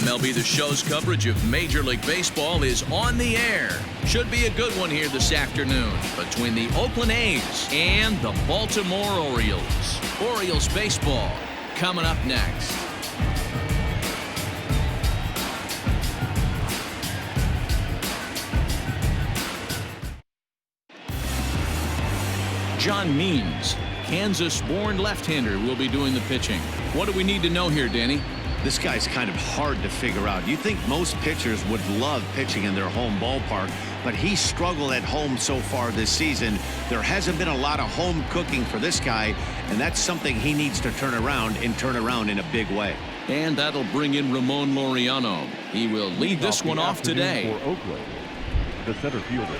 MLB The Show's coverage of Major League Baseball is on the air. Should be a good one here this afternoon between the Oakland A's and the Baltimore Orioles. Orioles baseball coming up next. John Means, Kansas-born left-hander, will be doing the pitching. What do we need to know here, Danny? This guy's kind of hard to figure out. You think most pitchers would love pitching in their home ballpark, but he struggled at home so far this season. There hasn't been a lot of home cooking for this guy, and that's something he needs to turn around in a big way. And that'll bring in Ramon Laureano. He will lead this one off today. For Oakland, the center fielder,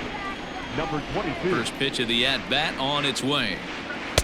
number 22. First pitch of the at-bat on its way.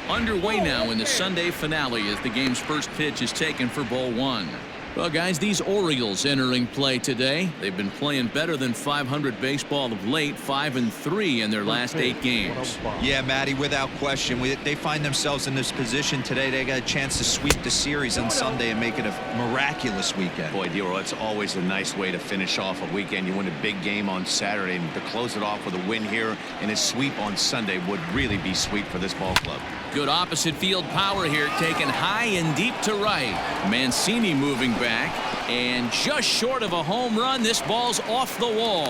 Underway now in the Sunday finale as the game's first pitch is taken for ball one. Well, guys, these Orioles entering play today. They've been playing better than .500 baseball of late, 5-3 in their last 8 games. Yeah, Matty, without question. They find themselves in this position today. They got a chance to sweep the series on Sunday and make it a miraculous weekend. Boy, Dero, it's always a nice way to finish off a weekend. You win a big game on Saturday, and to close it off with a win here and a sweep on Sunday would really be sweet for this ball club. Good opposite field power here, taken high and deep to right. Mancini moving back, and just short of a home run, this ball's off the wall.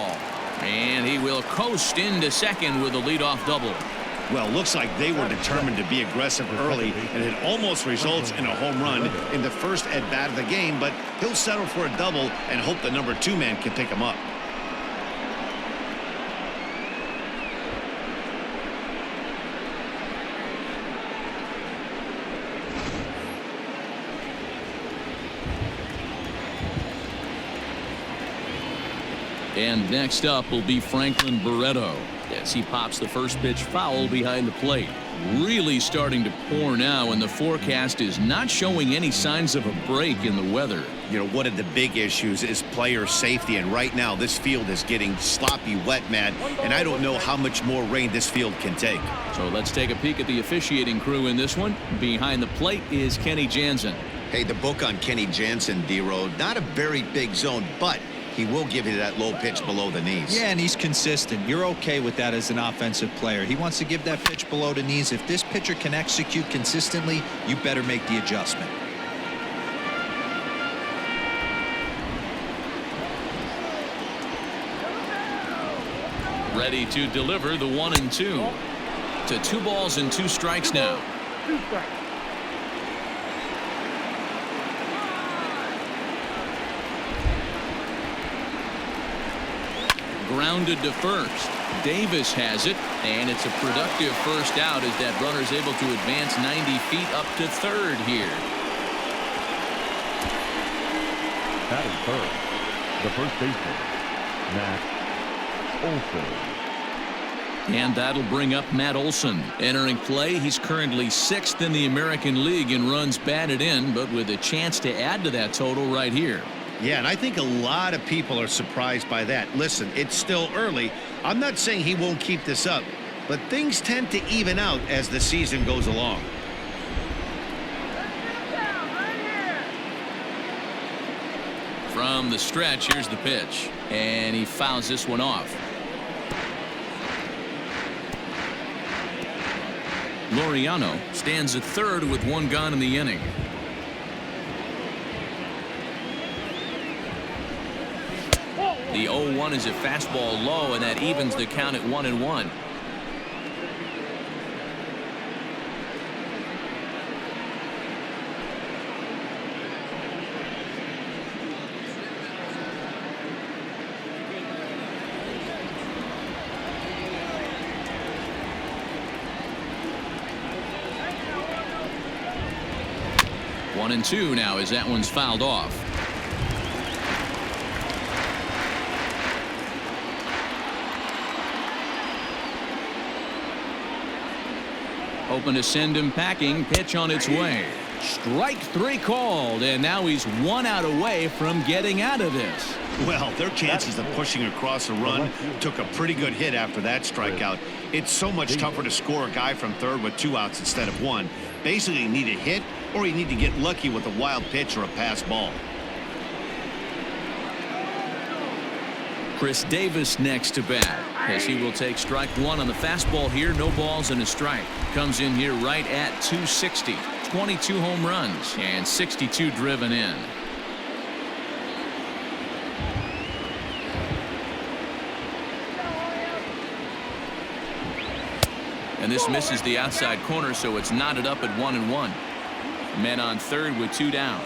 And he will coast into second with a leadoff double. Well, looks like they were determined to be aggressive early, and it almost results in a home run in the first at-bat of the game, but he'll settle for a double and hope the number 2 man can pick him up. And next up will be Franklin Barreto as he pops the first pitch foul behind the plate. Really starting to pour now, and the forecast is not showing any signs of a break in the weather. You know, one of the big issues is player safety, and right now this field is getting sloppy wet, Matt, and I don't know how much more rain this field can take. So let's take a peek at the officiating crew in this one. Behind the plate is Kenny Jansen. Hey, the book on Kenny Jansen, D-Road, not a very big zone, but he will give you that low pitch below the knees. Yeah, and he's consistent. You're okay with that as an offensive player. He wants to give that pitch below the knees. If this pitcher can execute consistently, you better make the adjustment. Ready to deliver the 1-2 to 2 balls and 2 strikes now. Grounded to first. Davis has it, and it's a productive first out as that runner's able to advance 90 feet up to third here. Batting third, the first baseman, Matt Olson. And that'll bring up Matt Olson. Entering play, he's currently 6th in the American League in runs batted in, but with a chance to add to that total right here. Yeah, and I think a lot of people are surprised by that. Listen, it's still early. I'm not saying he won't keep this up, but things tend to even out as the season goes along. From the stretch, here's the pitch, and he fouls this one off. Laureano stands at third with 1 gone in the inning. The 0-1 is a fastball low, and that evens the count at 1-1. One and two now as that one's fouled off. Open to send him packing. Pitch on its way. Strike 3 called, and now he's 1 out away from getting out of this. Well, their chances of pushing across a run took a pretty good hit after that strikeout. It's so much tougher to score a guy from third with 2 outs instead of 1. Basically, you need a hit or you need to get lucky with a wild pitch or a pass ball. Chris Davis next to bat, as he will take strike one on the fastball here. No balls and a strike. Comes in here right at 260. 22 home runs and 62 driven in. And this misses the outside corner, so it's knotted up at 1-1. Men on third with 2 down.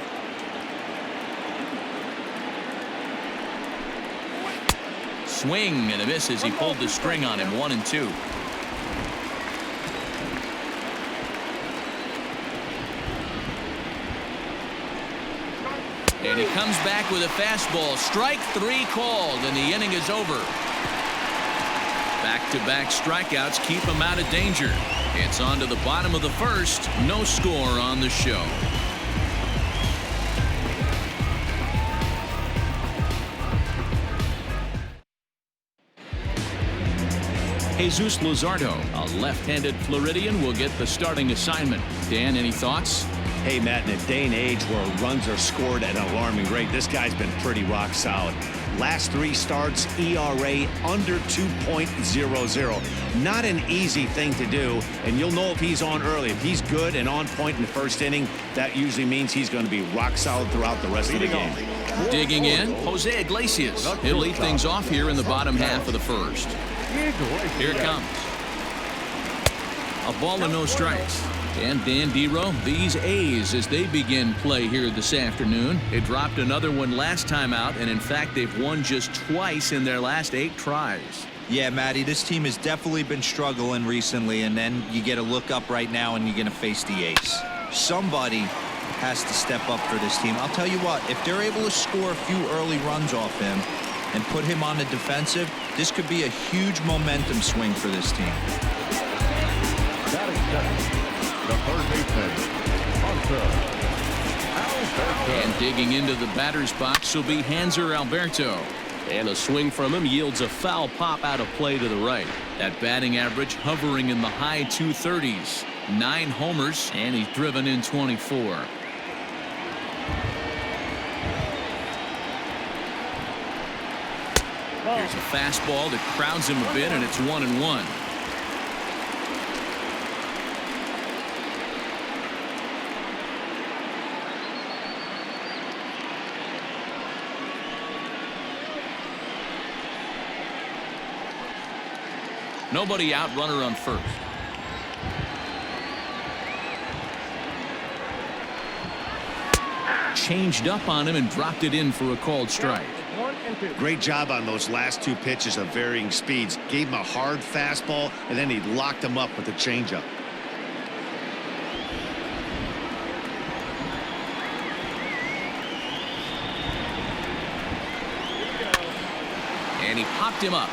Swing and a miss as he pulled the string on him. 1-2. And he comes back with a fastball. Strike 3 called, and the inning is over. Back-to-back strikeouts keep him out of danger. It's on to the bottom of the first. No score on the show. Jesus Luzardo, a left-handed Floridian, will get the starting assignment. Dan, any thoughts? Hey, Matt, in a day and age where runs are scored at an alarming rate, this guy's been pretty rock solid. Last 3 starts, ERA under 2.00. Not an easy thing to do, and you'll know if he's on early. If he's good and on point in the first inning, that usually means he's going to be rock solid throughout the rest of the game. Digging in, Jose Iglesias. He'll lead things off here in the bottom half of the first. Here it comes. A ball and no strikes. And Dan Dero, these A's, as they begin play here this afternoon. They dropped another one last time out, and in fact, they've won just twice in their last 8 tries. Yeah, Matty, this team has definitely been struggling recently, and then you get a look up right now, and you're going to face the A's. Somebody has to step up for this team. I'll tell you what, if they're able to score a few early runs off him and put him on the defensive, this could be a huge momentum swing for this team. The third baseman, and digging into the batter's box will be Hanser Alberto. And a swing from him yields a foul pop out of play to the right. That batting average hovering in the high 230s. 9 homers, and he's driven in 24. Here's a fastball that crowds him a bit, and it's 1-1. Nobody out, runner on first. Changed up on him and dropped it in for a called strike. Great job on those last 2 pitches of varying speeds. Gave him a hard fastball, and then he locked him up with a changeup. And he popped him up.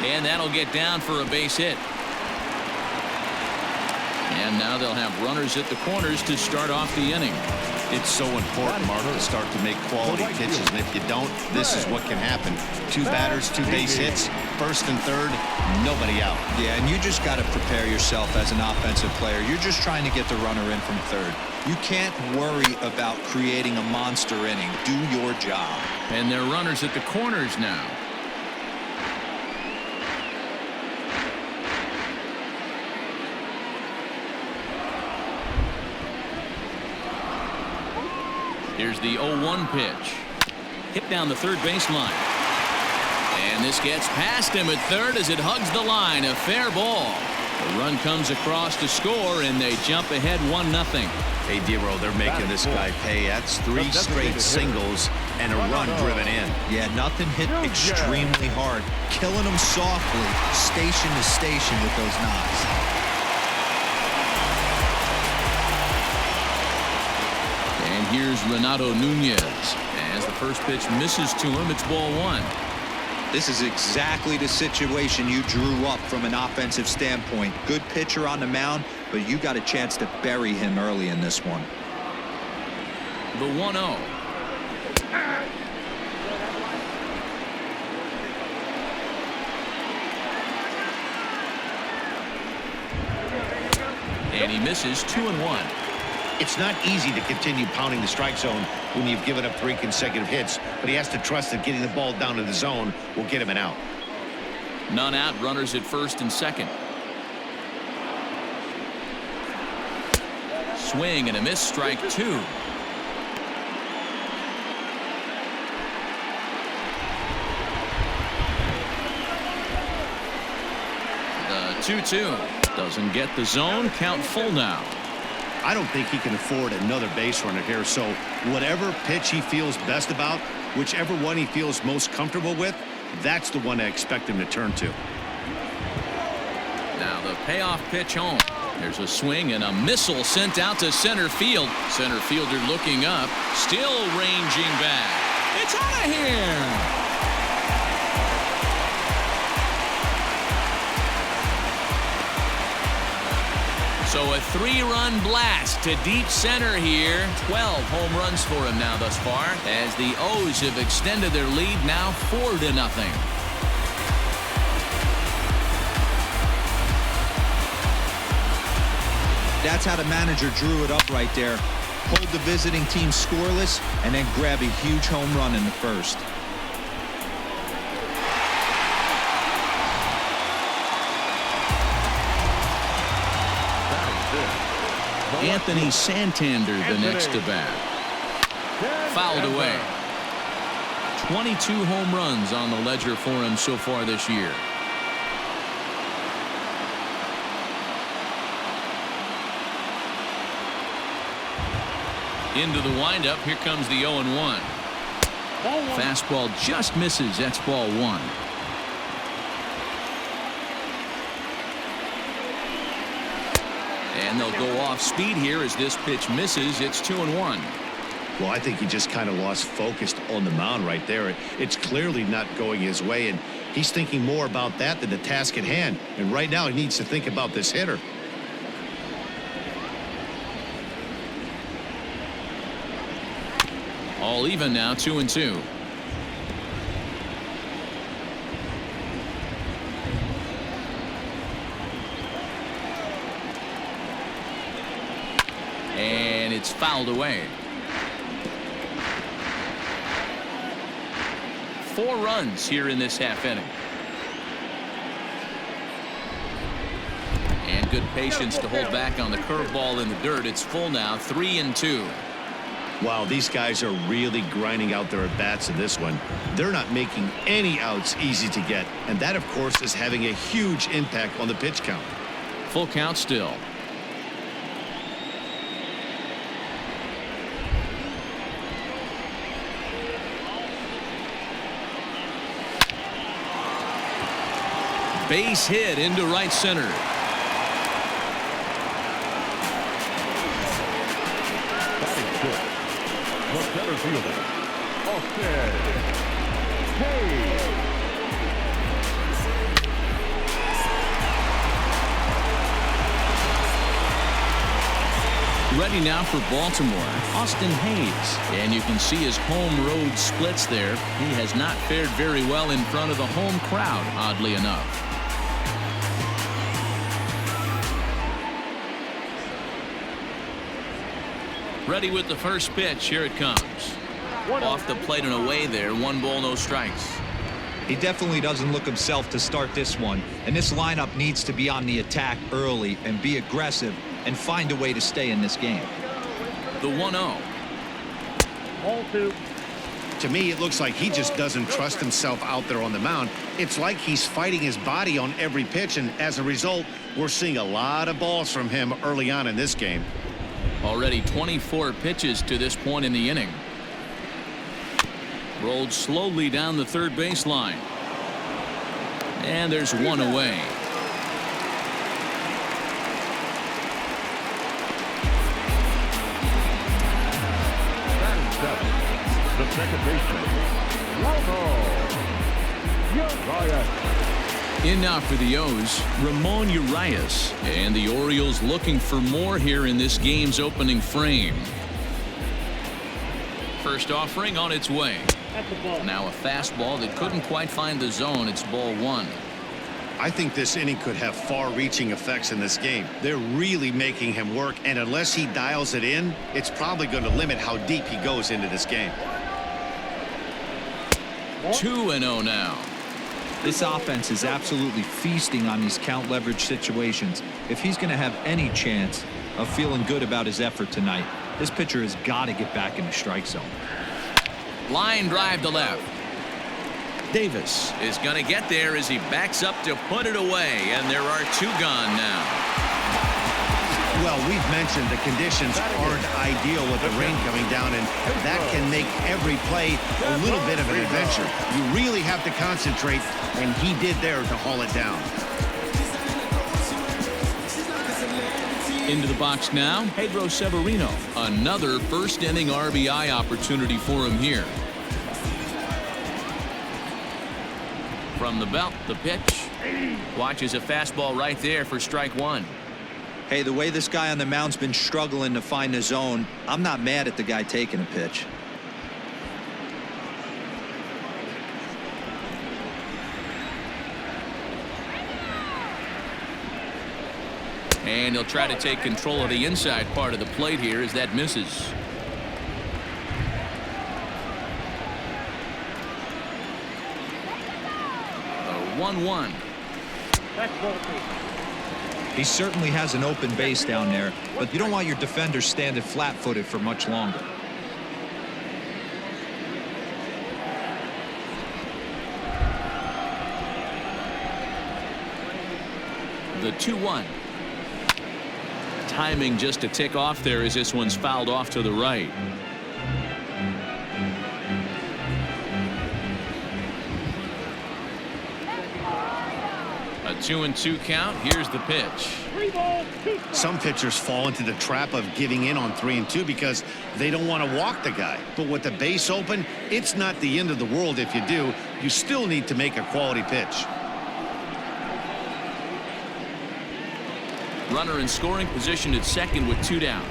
And that'll get down for a base hit. And now they'll have runners at the corners to start off the inning. It's so important, Mark, to start to make quality pitches, and if you don't, this is what can happen. 2 batters, 2 base hits, first and third, nobody out. Yeah, and you just got to prepare yourself as an offensive player. You're just trying to get the runner in from third. You can't worry about creating a monster inning. Do your job. And they're runners at the corners now. Here's the 0-1 pitch. Hit down the third baseline. And this gets past him at third as it hugs the line. A fair ball. The run comes across to score, and they jump ahead 1-0. Hey, Dero, they're making this guy pay. That's 3 straight singles and a run driven in. Yeah, nothing hit extremely hard. Killing them softly, station to station with those knocks. And here's Renato Nunez. As the first pitch misses to him, it's ball 1. This is exactly the situation you drew up from an offensive standpoint. Good pitcher on the mound, but you got a chance to bury him early in this one. The 1-0. And he misses 2-1. It's not easy to continue pounding the strike zone when you've given up 3 consecutive hits, but he has to trust that getting the ball down to the zone will get him an out. None out, runners at first and second. Swing and a miss, strike 2. The 2-2 doesn't get the zone, count full now. I don't think he can afford another base runner here, so whatever pitch he feels best about, whichever one he feels most comfortable with, that's the one I expect him to turn to. Now the payoff pitch home. There's a swing and a missile sent out to center field. Center fielder looking up, still ranging back. It's out of here. So a 3-run blast to deep center here. 12 home runs for him now thus far, as the O's have extended their lead now 4-0. That's how the manager drew it up right there. Hold the visiting team scoreless and then grab a huge home run in the first. Anthony Santander the next to bat. Fouled away. 22 home runs on the ledger for him so far this year. Into the windup. Here comes the 0-1. Fastball just misses. That's ball 1. And they'll go off speed here as this pitch misses. It's 2-1. Well, I think he just kind of lost focus on the mound right there. It's clearly not going his way, and he's thinking more about that than the task at hand. And right now he needs to think about this hitter. All even now, 2-2. And it's fouled away. 4 runs here in this half inning. And good patience to hold back on the curveball in the dirt. It's full now, 3-2. Wow, these guys are really grinding out their at-bats in this one. They're not making any outs easy to get, and that, of course, is having a huge impact on the pitch count. Full count still. Base hit into right center. The center fielder, Oakland. Hey. Ready now for Baltimore, Austin Hayes. And you can see his home road splits there. He has not fared very well in front of the home crowd, oddly enough. Ready with the first pitch. Here it comes. Off the plate and away there. 1 ball, no strikes. He definitely doesn't look himself to start this one, and this lineup needs to be on the attack early and be aggressive and find a way to stay in this game. The 1-0. Ball 2. To me, it looks like he just doesn't trust himself out there on the mound. It's like he's fighting his body on every pitch, and as a result, we're seeing a lot of balls from him early on in this game. Already 24 pitches to this point in the inning. Rolled slowly down the third baseline. And there's 1 away. The second baseman, Urias. In now for the O's, Ramon Urias. And the Orioles looking for more here in this game's opening frame. First offering on its way. Now a fastball that couldn't quite find the zone. It's ball 1. I think this inning could have far-reaching effects in this game. They're really making him work, and unless he dials it in, it's probably going to limit how deep he goes into this game. 2-0 now. This offense is absolutely feasting on these count leverage situations. If he's going to have any chance of feeling good about his effort tonight, this pitcher has got to get back in the strike zone. Line drive to left. Davis is going to get there as he backs up to put it away, and there are 2 gone now. Well, we've mentioned the conditions aren't ideal with the rain coming down, and that can make every play a little bit of an adventure. You really have to concentrate, and he did there to haul it down. Into the box now, Pedro Severino. Another first-inning RBI opportunity for him here. From the belt, the pitch. Watches a fastball right there for strike 1. Hey, the way this guy on the mound's been struggling to find the zone, I'm not mad at the guy taking a pitch. And he'll try to take control of the inside part of the plate here as that misses. A 1-1. He certainly has an open base down there, but you don't want your defenders standing flat-footed for much longer. The 2-1. Timing just a tick off there as this one's fouled off to the right. A 2-2 count. Here's the pitch. Some pitchers fall into the trap of giving in on 3-2 because they don't want to walk the guy. But with the base open, it's not the end of the world if you do. You still need to make a quality pitch. Runner in scoring position at second with 2 down.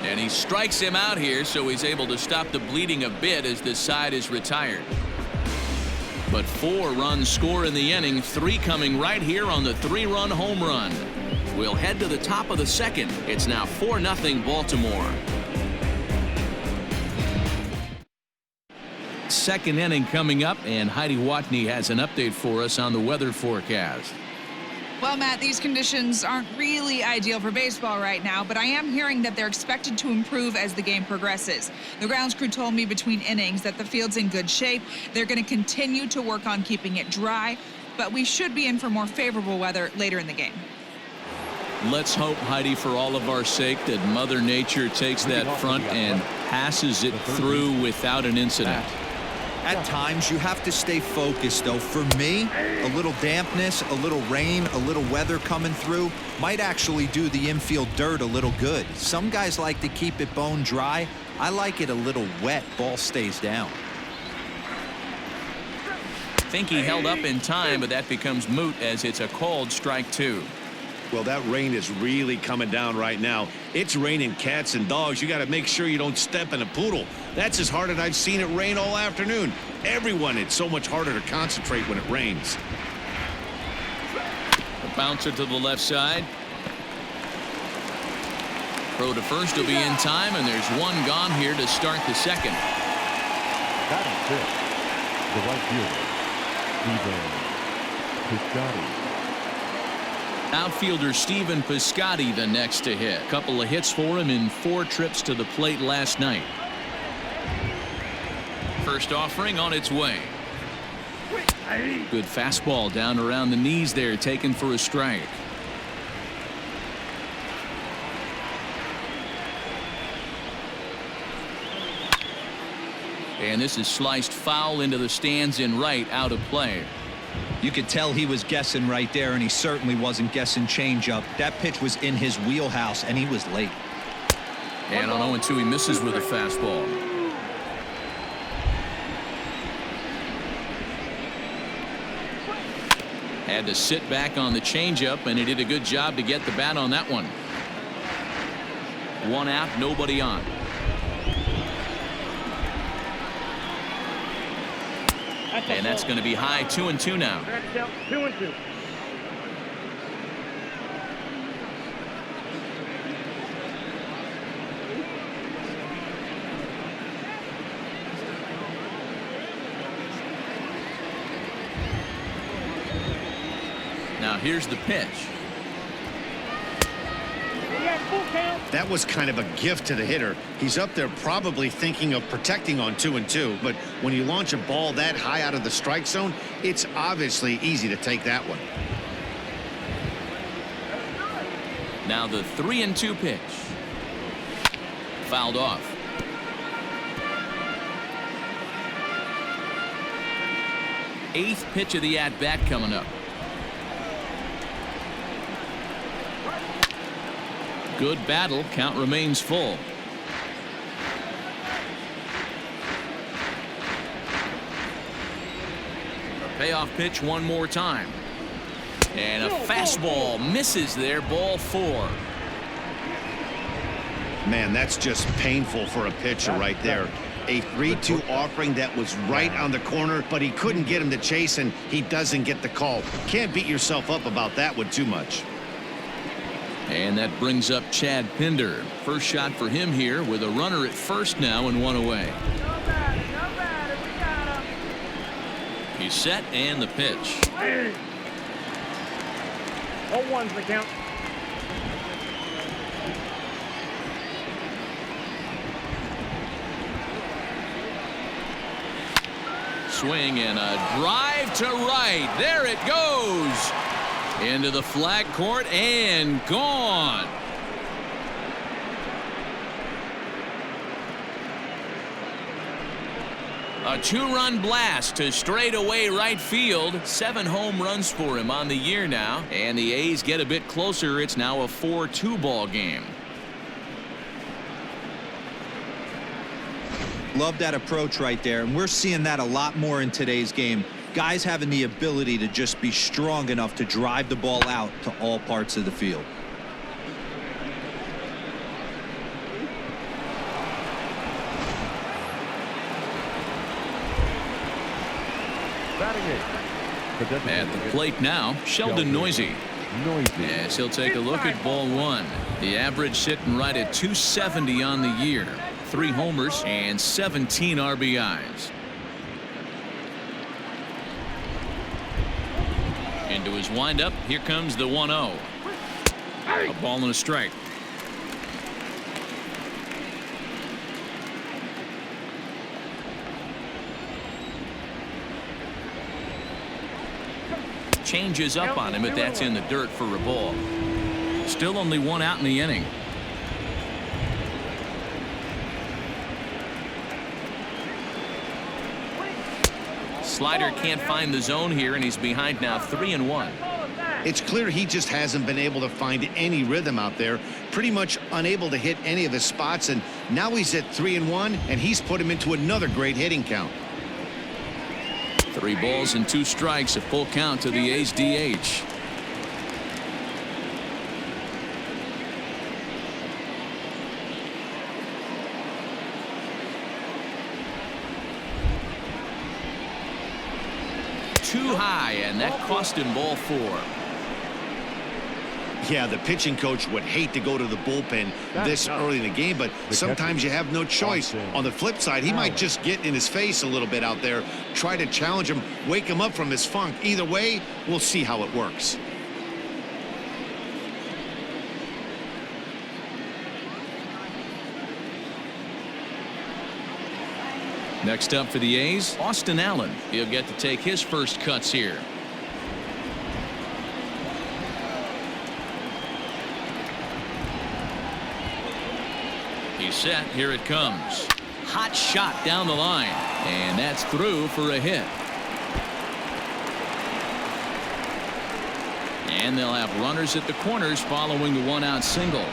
And he strikes him out here, so he's able to stop the bleeding a bit as this side is retired. But 4 runs score in the inning, 3 coming right here on the 3-run home run. We'll head to the top of the second. It's now 4-0 Baltimore. Second inning coming up, and Heidi Watney has an update for us on the weather forecast. Well, Matt, these conditions aren't really ideal for baseball right now, but I am hearing that they're expected to improve as the game progresses. The grounds crew told me between innings that the field's in good shape. They're going to continue to work on keeping it dry, but we should be in for more favorable weather later in the game. Let's hope, Heidi, for all of our sake, that Mother Nature takes that front and passes it through without an incident. At times, you have to stay focused, though. For me, a little dampness, a little rain, a little weather coming through might actually do the infield dirt a little good. Some guys like to keep it bone dry. I like it a little wet. Ball stays down. Think he held up in time, but that becomes moot as it's a called strike 2. Well, that rain is really coming down right now. It's raining cats and dogs. You got to make sure you don't step in a poodle. That's as hard as I've seen it rain all afternoon. Everyone, it's so much harder to concentrate when it rains. A bouncer to the left side. Throw to first will be in time, and there's 1 gone here to start the second. That is it. The right fielder, Stephen Piscotty. Outfielder Stephen Piscotty the next to hit. Couple of hits for him in 4 trips to the plate last night. First offering on its way. Good fastball down around the knees there, taken for a strike. And this is sliced foul into the stands in right, out of play. You could tell he was guessing right there, and he certainly wasn't guessing changeup. That pitch was in his wheelhouse, and he was late. And on 0-2, he misses with a fastball. Had to sit back on the changeup, and he did a good job to get the bat on that one. 1 out, nobody on. And that's going to be high 2-2 now. 2-2. Now here's the pitch. That was kind of a gift to the hitter. He's up there probably thinking of protecting on 2-2, but when you launch a ball that high out of the strike zone, it's obviously easy to take that one. Now the 3-2 pitch. Fouled off. Eighth pitch of the at-bat coming up. Good battle. Count remains full. A payoff pitch one more time. And a fastball misses there. Ball 4. Man, that's just painful for a pitcher right there. A 3-2 offering that was right on the corner, but he couldn't get him to chase, and he doesn't get the call. Can't beat yourself up about that one too much. And that brings up Chad Pinder. First shot for him here with a runner at first now and one away. He's set and the pitch. 0-1's the count. Swing and a drive to right. There it goes. Into the flag court and gone. A 2-run blast to straightaway right field. 7 home runs for him on the year now. And the A's get a bit closer. It's now a 4-2 ball game. Love that approach right there, and we're seeing that a lot more in today's game. Guys having the ability to just be strong enough to drive the ball out to all parts of the field. At the plate now, Sheldon Noise. Yes, he'll take a look at ball 1. The average sitting right at 270 on the year. 3 homers and 17 RBIs. Into his windup. Here comes the 1-0. A ball and a strike. Changes up on him, but that's in the dirt for a ball. Still only 1 out in the inning. Slider can't find the zone here, and he's behind now 3-1. It's clear he just hasn't been able to find any rhythm out there. Pretty much unable to hit any of his spots, and now he's at 3-1, and he's put him into another great hitting count. 3 balls and 2 strikes, a full count to the A's DH. Too high, and that cost him ball 4. Yeah, the pitching coach would hate to go to the bullpen this early in the game, but sometimes you have no choice. On the flip side, he might just get in his face a little bit out there, try to challenge him, wake him up from his funk. Either way, we'll see how it works. Next up for the A's, Austin Allen. He'll get to take his first cuts here. He's set. Here it comes. Hot shot down the line. And that's through for a hit. And they'll have runners at the corners following the 1-out single.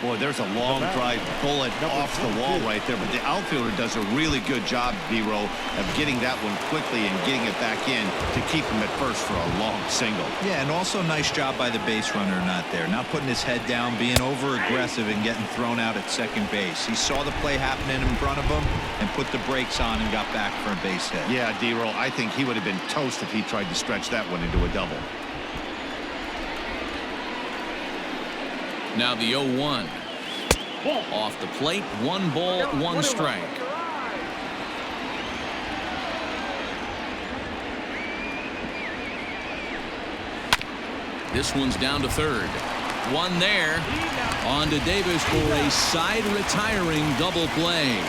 Boy, there's a long drive bullet off the wall right there, but the outfielder does a really good job, B-Row, of getting that one quickly and getting it back in to keep him at first for a long single. Yeah, and also nice job by the base runner not there, not putting his head down, being over-aggressive and getting thrown out at second base. He saw the play happening in front of him and put the brakes on and got back for a base hit. Yeah, D-Row, I think he would have been toast if he tried to stretch that one into a double. Now the 0-1. Off the plate, 1 ball, 1 strike. This one's down to third. 1 there. On to Davis for a side retiring double play.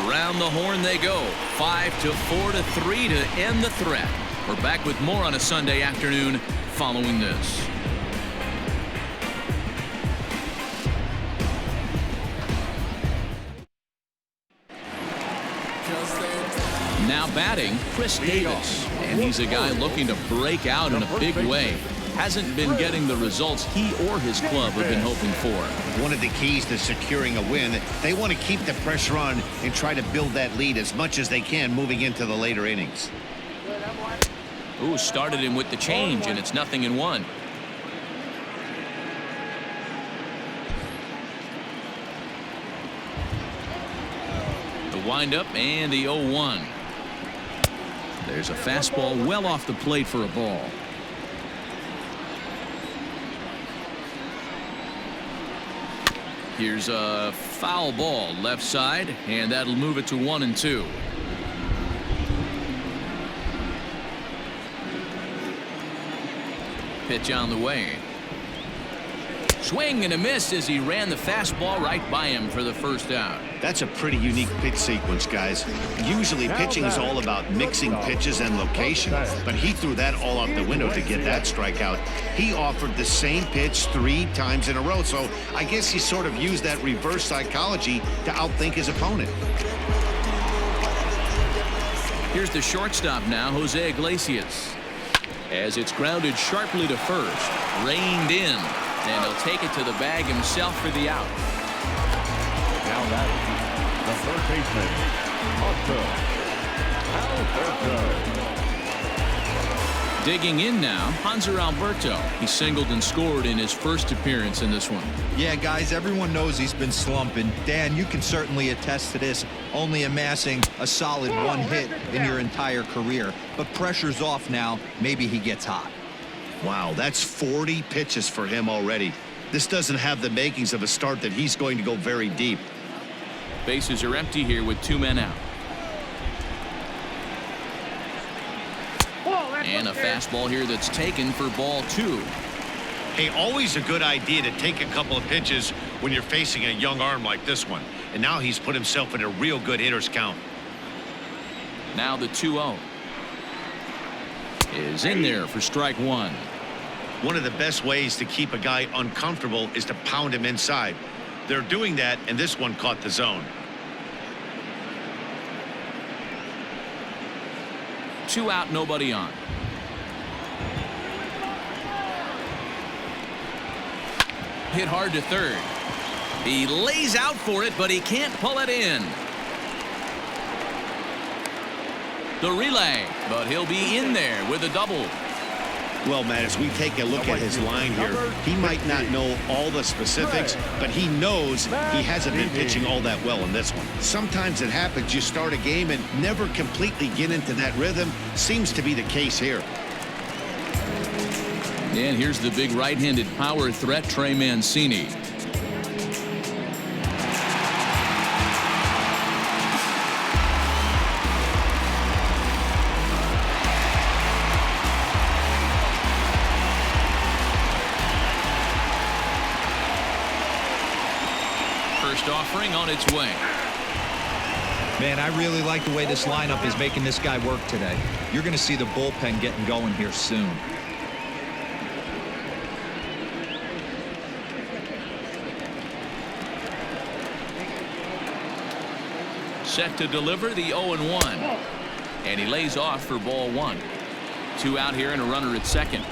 Around the horn they go. 5-4-3 to end the threat. We're back with more on a Sunday afternoon following this. Now batting, Chris Davis, and he's a guy looking to break out in a big way. Hasn't been getting the results he or his club have been hoping for. One of the keys to securing a win, they want to keep the pressure on and try to build that lead as much as they can moving into the later innings. Ooh, started him with the change, and it's 0-1. The windup and the 0-1. There's a fastball well off the plate for a ball. Here's a foul ball left side, and that'll move it to 1-2. Pitch on the way. Swing and a miss as he ran the fastball right by him for the first out. That's a pretty unique pitch sequence, guys. Usually pitching is all about mixing pitches and location, but he threw that all out the window to get that strikeout. He offered the same pitch 3 times in a row, so I guess he sort of used that reverse psychology to outthink his opponent. Here's the shortstop now, Jose Iglesias. As it's grounded sharply to first, reined in, and he'll take it to the bag himself for the out. Now that the third baseman, Alberto. Digging in now, Hanser Alberto. He singled and scored in his first appearance in this one. Yeah, guys, everyone knows he's been slumping. Dan, you can certainly attest to this, only amassing a solid 1 hit in your entire career. But pressure's off now. Maybe he gets hot. Wow, that's 40 pitches for him already. This doesn't have the makings of a start that he's going to go very deep. Bases are empty here with 2 men out. And a fastball here that's taken for ball 2. Hey, always a good idea to take a couple of pitches when you're facing a young arm like this one. And now he's put himself in a real good hitter's count. Now the 2-0 is in there for strike 1. One of the best ways to keep a guy uncomfortable is to pound him inside. They're doing that, and this one caught the zone. 2 out, nobody on. Hit hard to third. He lays out for it, but he can't pull it in. The relay, but he'll be in there with a double. Well, Matt, as we take a look at his line here, he might not know all the specifics, but he knows he hasn't been pitching all that well in this one. Sometimes it happens, you start a game and never completely get into that rhythm. Seems to be the case here. And here's the big right-handed power threat, Trey Mancini. First offering on its way. Man, I really like the way this lineup is making this guy work today. You're going to see the bullpen getting going here soon. Set to deliver the 0-1. And he lays off for ball 1. 2 out here and a runner at second.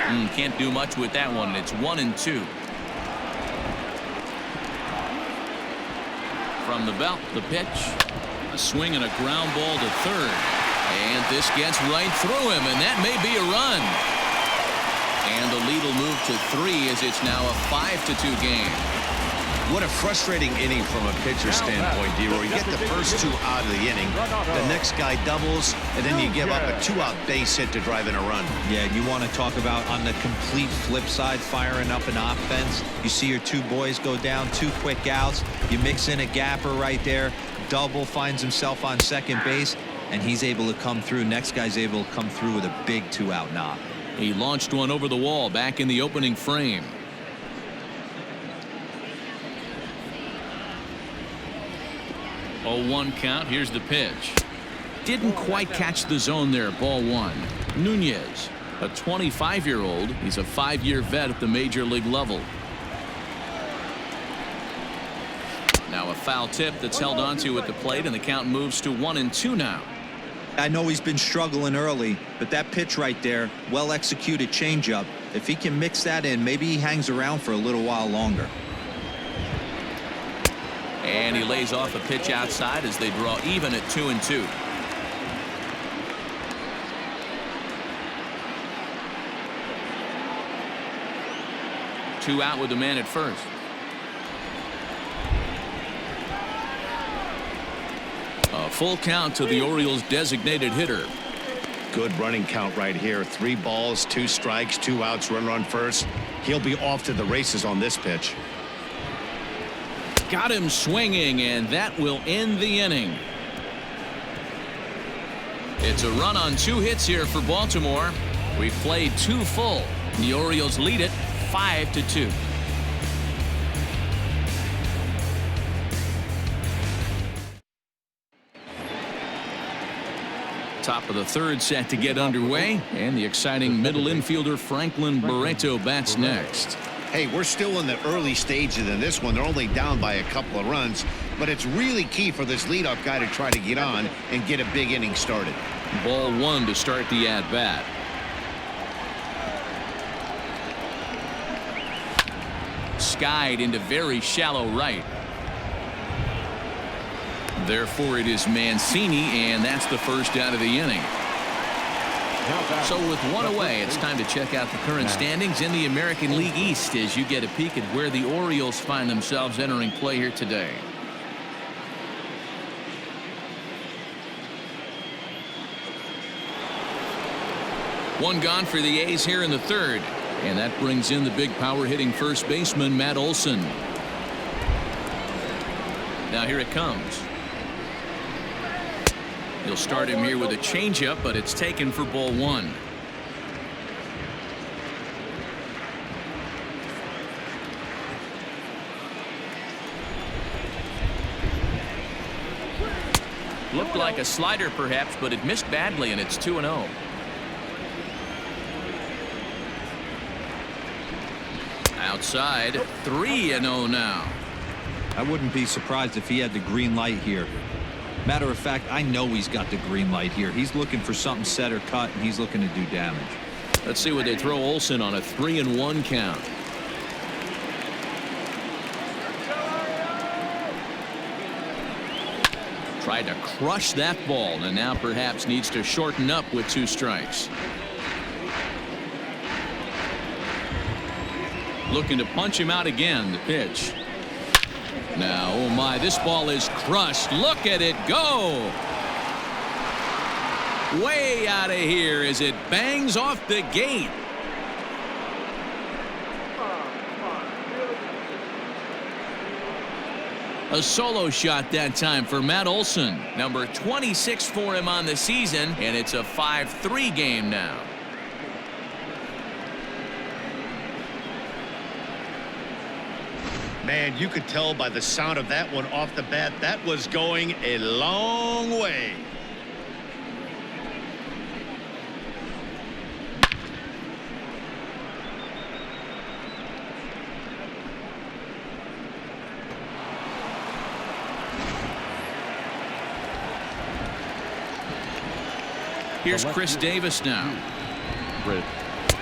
Can't do much with that one. It's 1-2. From the belt, the pitch. A swing and a ground ball to third. And this gets right through him, and that may be a run. And the lead will move to 3 as it's now a 5-2 game. What a frustrating inning from a pitcher standpoint, D-Roy. You get the first 2 out of the inning. The next guy doubles, and then you give up a 2-out base hit to drive in a run. Yeah, you want to talk about on the complete flip side, firing up an offense. You see your 2 boys go down, 2 quick outs. You mix in a gapper right there. Double, finds himself on second base, and he's able to come through. Next guy's able to come through with a big 2-out knock. He launched one over the wall back in the opening frame. Oh, 1 count. Here's the pitch. Didn't quite catch the zone there. Ball 1. Nunez, a 25-year-old. He's a 5-year vet at the major league level. Now a foul tip that's held onto at the plate, and the count moves to 1-2 now. I know he's been struggling early, but that pitch right there, well executed changeup. If he can mix that in, maybe he hangs around for a little while longer. And he lays off a pitch outside as they draw even at 2-2. Two out with the man at first. A full count to the Orioles' designated hitter. Good running count right here. 3 balls, 2 strikes, 2 outs, runner on first. He'll be off to the races on this pitch. Got him swinging, and that will end the inning. It's a run on 2 hits here for Baltimore. We've played 2 full. The Orioles lead it 5-2. Top of the 3rd set to get underway, and the exciting middle infielder Franklin Barreto bats next. Hey, we're still in the early stages in this one. They're only down by a couple of runs, but it's really key for this leadoff guy to try to get on and get a big inning started. Ball 1 to start the at-bat. Skied into very shallow right. Therefore, it is Mancini, and that's the first out of the inning. So with 1 away, it's time to check out the current standings in the American League East as you get a peek at where the Orioles find themselves entering play here today. One gone for the A's here in the 3rd, and that brings in the big power hitting first baseman Matt Olson. Now here it comes. He'll start him here with a changeup, but it's taken for ball 1. Looked like a slider perhaps, but it missed badly, and it's 2-0. Outside, 3-0 now. I wouldn't be surprised if he had the green light here. Matter of fact, I know he's got the green light here. He's looking for something set or cut, and he's looking to do damage. Let's see what they throw Olson on a 3-1 count. Tried to crush that ball, and now perhaps needs to shorten up with 2 strikes. Looking to punch him out again. The pitch. Now, oh my, this ball is crushed. Look at it go. Way out of here as it bangs off the gate. A solo shot that time for Matt Olson. Number 26 for him on the season, and it's a 5-3 game now. Man, you could tell by the sound of that one off the bat that was going a long way. Here's Chris Davis now.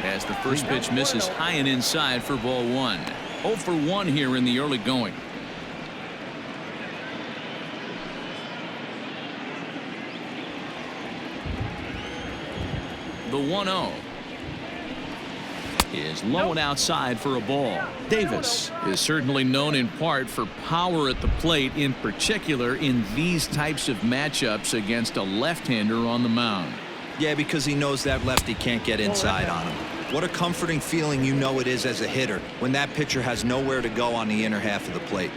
as the first pitch misses high and inside for ball 1. 0 for 1 here in the early going. The 1-0 is low and outside for a ball. Davis is certainly known in part for power at the plate, in particular in these types of matchups against a left-hander on the mound. Yeah, because he knows that lefty can't get inside on him. What a comforting feeling you know it is as a hitter when that pitcher has nowhere to go on the inner half of the plate.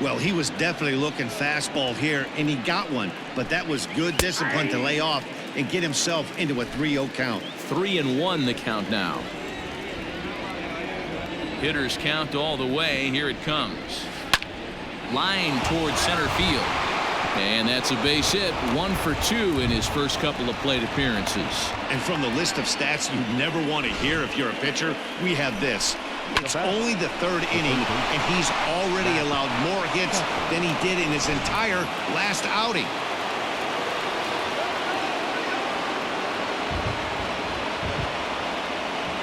Well, he was definitely looking fastball here, and he got one. But that was good discipline to lay off and get himself into a 3-0 count. 3-1 the count now. Hitters count all the way. Here it comes. Line towards center field. And that's a base hit. 1 for 2 in his first couple of plate appearances. And from the list of stats you never want to hear if you're a pitcher, we have this. It's only the 3rd inning, and he's already allowed more hits than he did in his entire last outing.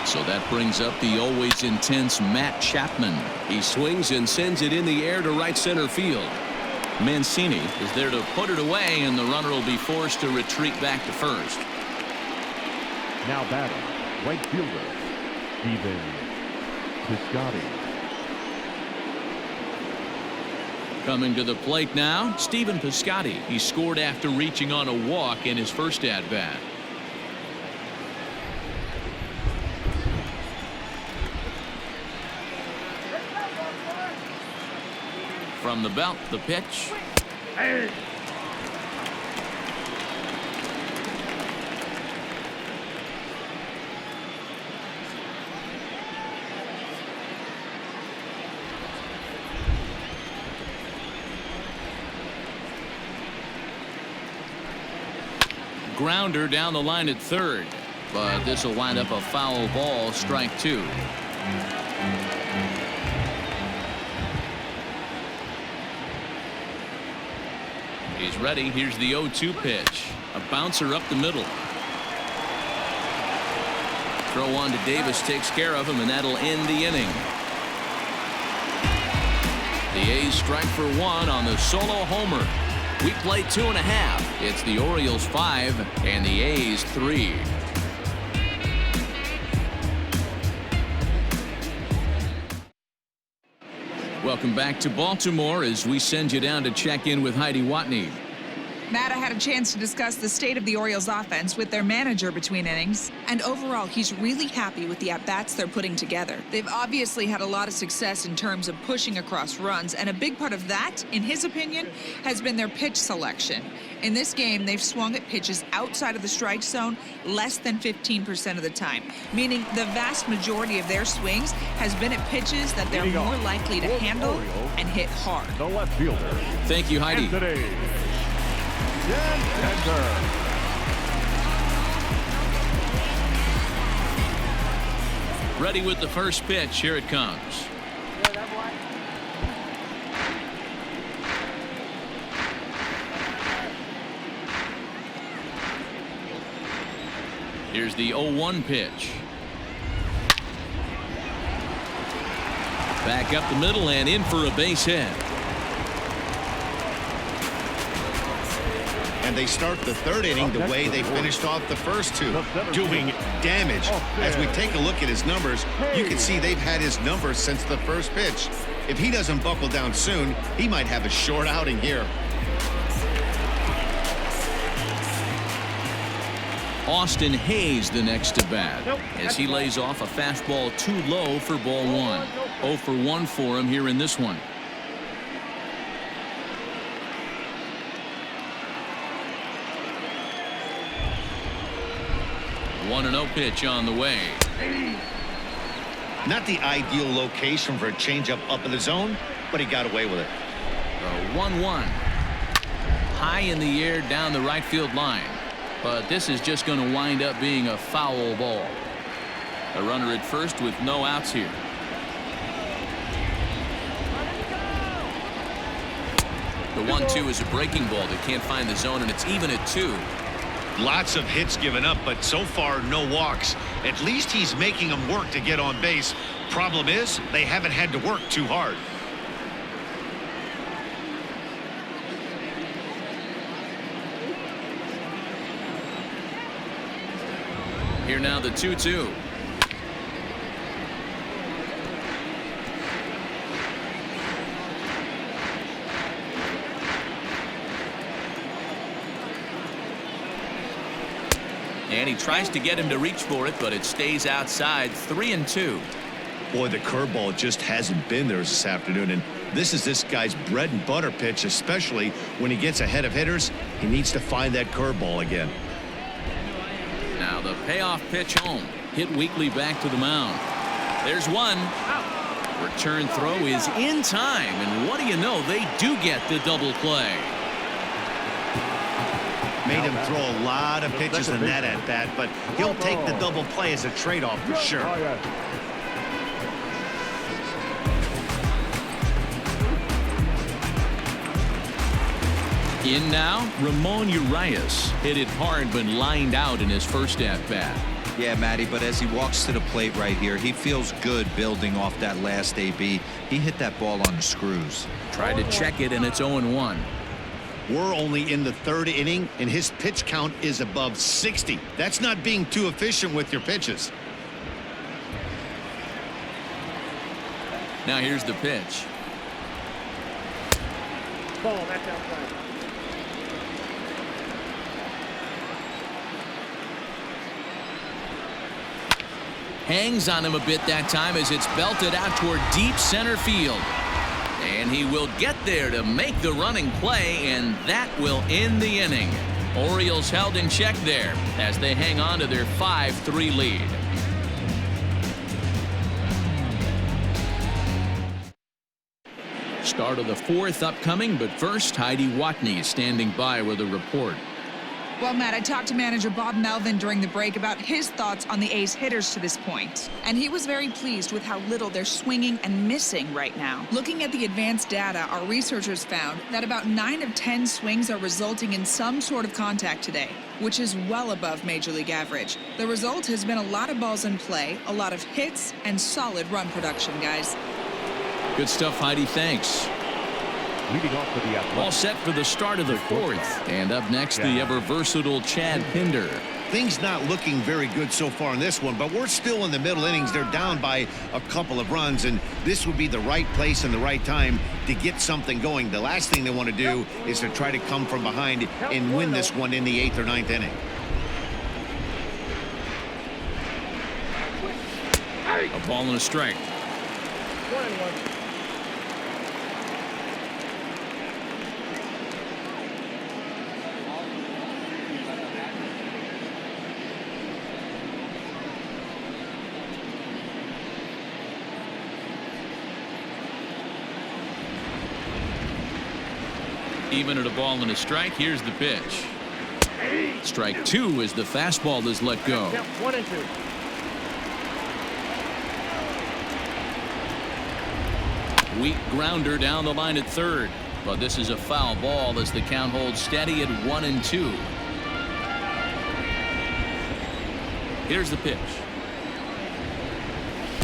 So that brings up the always intense Matt Chapman. He swings and sends it in the air to right center field. Mancini is there to put it away, and the runner will be forced to retreat back to first. Now batting, right fielder, Stephen Piscotty. Coming to the plate now, Stephen Piscotty. He scored after reaching on a walk in his first at-bat. From the belt, the pitch. Grounder down the line at third, but this will wind up a foul ball, strike 2. He's ready. Here's the 0-2 pitch. A bouncer up the middle. Throw on to Davis takes care of him, and that'll end the inning. The A's strike for 1 on the solo homer. We play 2.5. It's the Orioles 5 and the A's 3. Welcome back to Baltimore as we send you down to check in with Heidi Watney. Matt, I had a chance to discuss the state of the Orioles offense with their manager between innings, and overall he's really happy with the at-bats they're putting together. They've obviously had a lot of success in terms of pushing across runs, and a big part of that, in his opinion, has been their pitch selection. In this game, they've swung at pitches outside of the strike zone less than 15% of the time, meaning the vast majority of their swings has been at pitches that they're more likely to handle and hit hard. The left fielder. Thank you, Heidi. Ready with the first pitch. Here it comes. Here's the 0-1 pitch. Back up the middle and in for a base hit. And they start the 3rd inning the way they finished off the first 2, doing damage. As we take a look at his numbers, you can see they've had his numbers since the first pitch. If he doesn't buckle down soon, he might have a short outing here. Austin Hayes the next to bat as he lays off a fastball too low for ball 1. 0 for 1 for him here in this one. One 1-0 pitch on the way. Not the ideal location for a changeup up in the zone, but he got away with it. 1-1. High in the air down the right field line. But this is just going to wind up being a foul ball. A runner at first with no outs here. The 1-2 is a breaking ball that can't find the zone, and it's even at 2. Lots of hits given up, but so far no walks. At least he's making them work to get on base. Problem is, they haven't had to work too hard. Here now the 2-2. And he tries to get him to reach for it, but it stays outside. 3-2. Boy, the curveball just hasn't been there this afternoon, and this is this guy's bread and butter pitch, especially when he gets ahead of hitters. He needs to find that curveball again. Now the payoff pitch home. Hit weakly back to the mound. There's one. Return throw is in time, and what do you know, they do get the double play. Made him throw a lot of pitches in that at-bat, but he'll take the double play as a trade-off for sure. In now, Ramon Urias hit it hard but lined out in his first at-bat. Yeah, Matty, but as he walks to the plate right here, he feels good building off that last AB. He hit that ball on the screws. Tried to check it, and it's 0-1. We're only in the third inning, and his pitch count is above 60. That's not being too efficient with your pitches. Now here's the pitch. Ball, that's outside. Hangs on him a bit that time as it's belted out toward deep center field. And he will get there to make the running play, and that will end the inning. Orioles held in check there as they hang on to their 5-3 lead. Start of the fourth upcoming, but first, Heidi Watney is standing by with a report. Well, Matt, I talked to manager Bob Melvin during the break about his thoughts on the A's hitters to this point. And he was very pleased with how little they're swinging and missing right now. Looking at the advanced data, our researchers found that about 9 of 10 swings are resulting in some sort of contact today, which is well above Major League average. The result has been a lot of balls in play, a lot of hits, and solid run production, guys. Good stuff, Heidi. Thanks. Leading off for the Athletics. All set for the start of the fourth. And up next, the ever-versatile Chad Pinder. Things not looking very good so far in this one, but we're still in the middle innings. They're down by a couple of runs, and this would be the right place and the right time to get something going. The last thing they want to do is to try to come from behind and win this one in the 8th or 9th inning. A ball and a strike. 1-1. Even at a ball and a strike, here's the pitch. Strike 2 as the fastball is let go. 1-2. Weak grounder down the line at third. But this is a foul ball as the count holds steady at 1-2. Here's the pitch.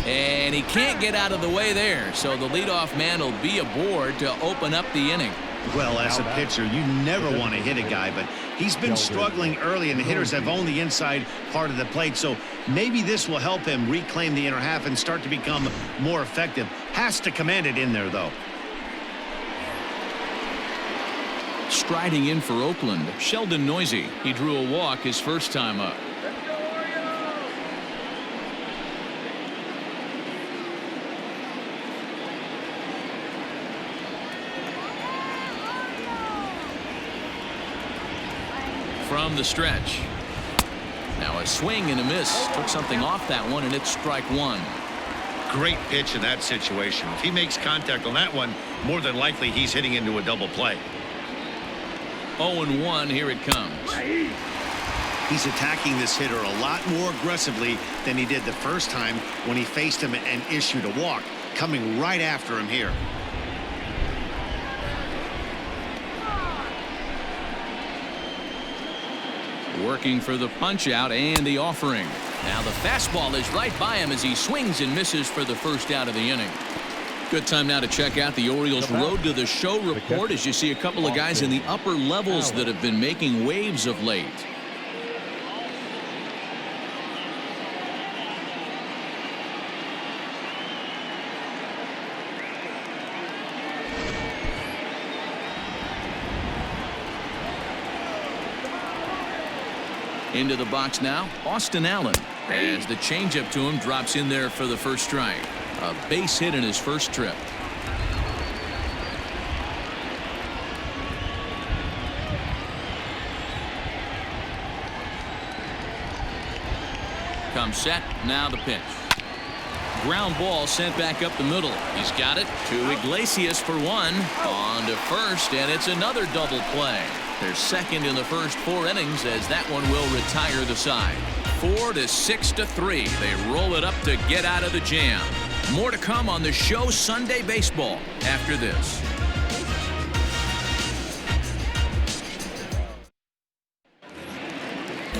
And he can't get out of the way there, so the leadoff man will be aboard to open up the inning. Well, as a pitcher, you never want to hit a guy, but he's been struggling early, and the hitters have owned the inside part of the plate, so maybe this will help him reclaim the inner half and start to become more effective. Has to command it in there, though. Striding in for Oakland, Sheldon Noyes. He drew a walk his first time up. From the stretch. Now a swing and a miss. Took something off that one, and it's strike 1. Great pitch in that situation. If he makes contact on that one, more than likely he's hitting into a double play. 0-1, here it comes. He's attacking this hitter a lot more aggressively than he did the first time when he faced him and issued a walk. Coming right after him here. Working for the punch out and the offering. Now the fastball is right by him as he swings and misses for the first out of the inning. Good time now to check out the Orioles Road to the Show report as you see a couple of guys in the upper levels that have been making waves of late. Into the box now, Austin Allen. As the changeup to him drops in there for the first strike. A base hit in his first trip. Comes set, now the pitch. Ground ball sent back up the middle. He's got it to Iglesias for one. On to first, and it's another double play. They're second in the first 4 innings as that one will retire the side. 4 to 6 to 3. They roll it up to get out of the jam. More to come on the Show Sunday Baseball after this.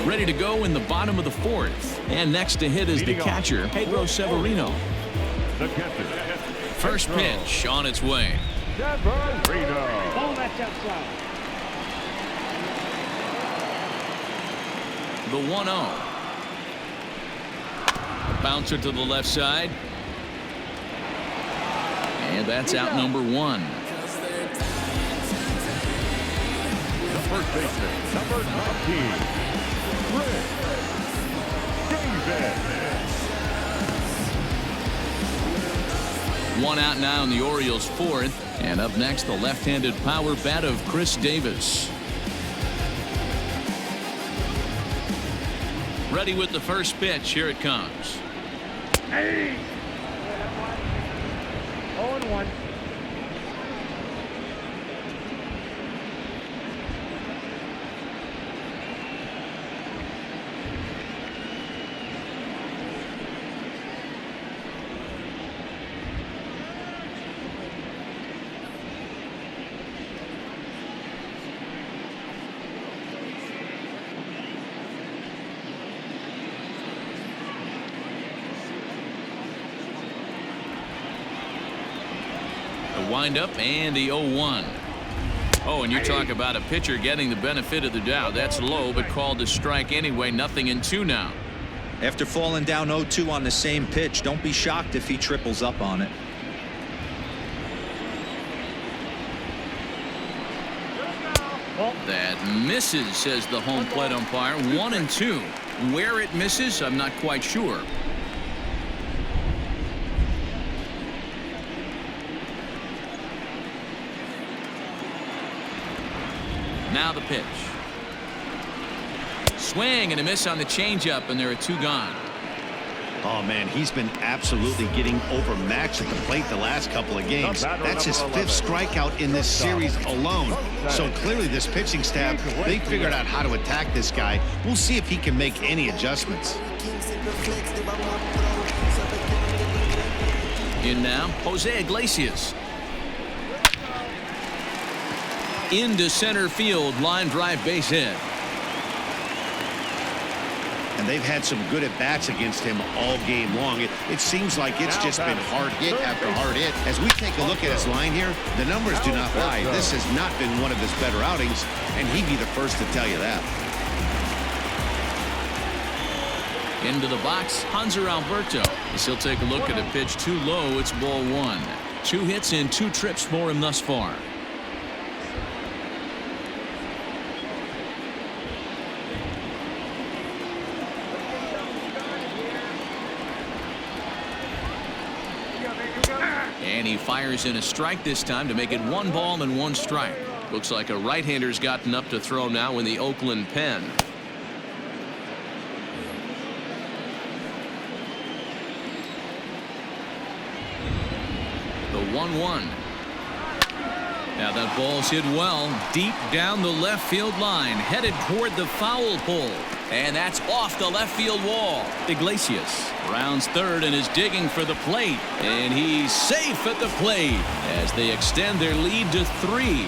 Ready to go in the bottom of the 4th. And next to hit is the catcher, Pedro Severino. The catcher. First pitch on its way. Severino. Oh, that's outside. The 1-0. Bouncer to the left side. And that's out number 1. The first baseman, number 19, Chris Davis. 1 out now in the Orioles' 4th. And up next, the left-handed power bat of Chris Davis. Ready with the first pitch. Here it comes. Hey! 0-1. Wind up and the 0-1. Oh, and you talk about a pitcher getting the benefit of the doubt. That's low, but called a strike anyway. 0-2 now. After falling down 0-2 on the same pitch, don't be shocked if he triples up on it. That misses, says the home plate umpire. 1-2. Where it misses, I'm not quite sure. Now the pitch. Swing and a miss on the changeup, and there are 2 gone. Oh, man, he's been absolutely getting overmatched at the plate the last couple of games. That's his 5th strikeout in this series alone. So clearly this pitching staff, they figured out how to attack this guy. We'll see if he can make any adjustments. In now, Jose Iglesias. Into center field, line drive base hit. And they've had some good at-bats against him all game long. It seems like it's just been hard hit after hard hit. As we take a look at his line here, the numbers do not lie. This has not been one of his better outings, and he'd be the first to tell you that. Into the box, Hanser Alberto. As he'll take a look at a pitch too low. It's ball 1. 2 hits and 2 trips for him thus far. And he fires in a strike this time to make it 1 ball and 1 strike. Looks like a right-hander's gotten up to throw now in the Oakland pen. The 1-1. Now that ball's hit well deep down the left field line, headed toward the foul pole. And that's off the left field wall. Iglesias rounds third and is digging for the plate. And he's safe at the plate as they extend their lead to 3.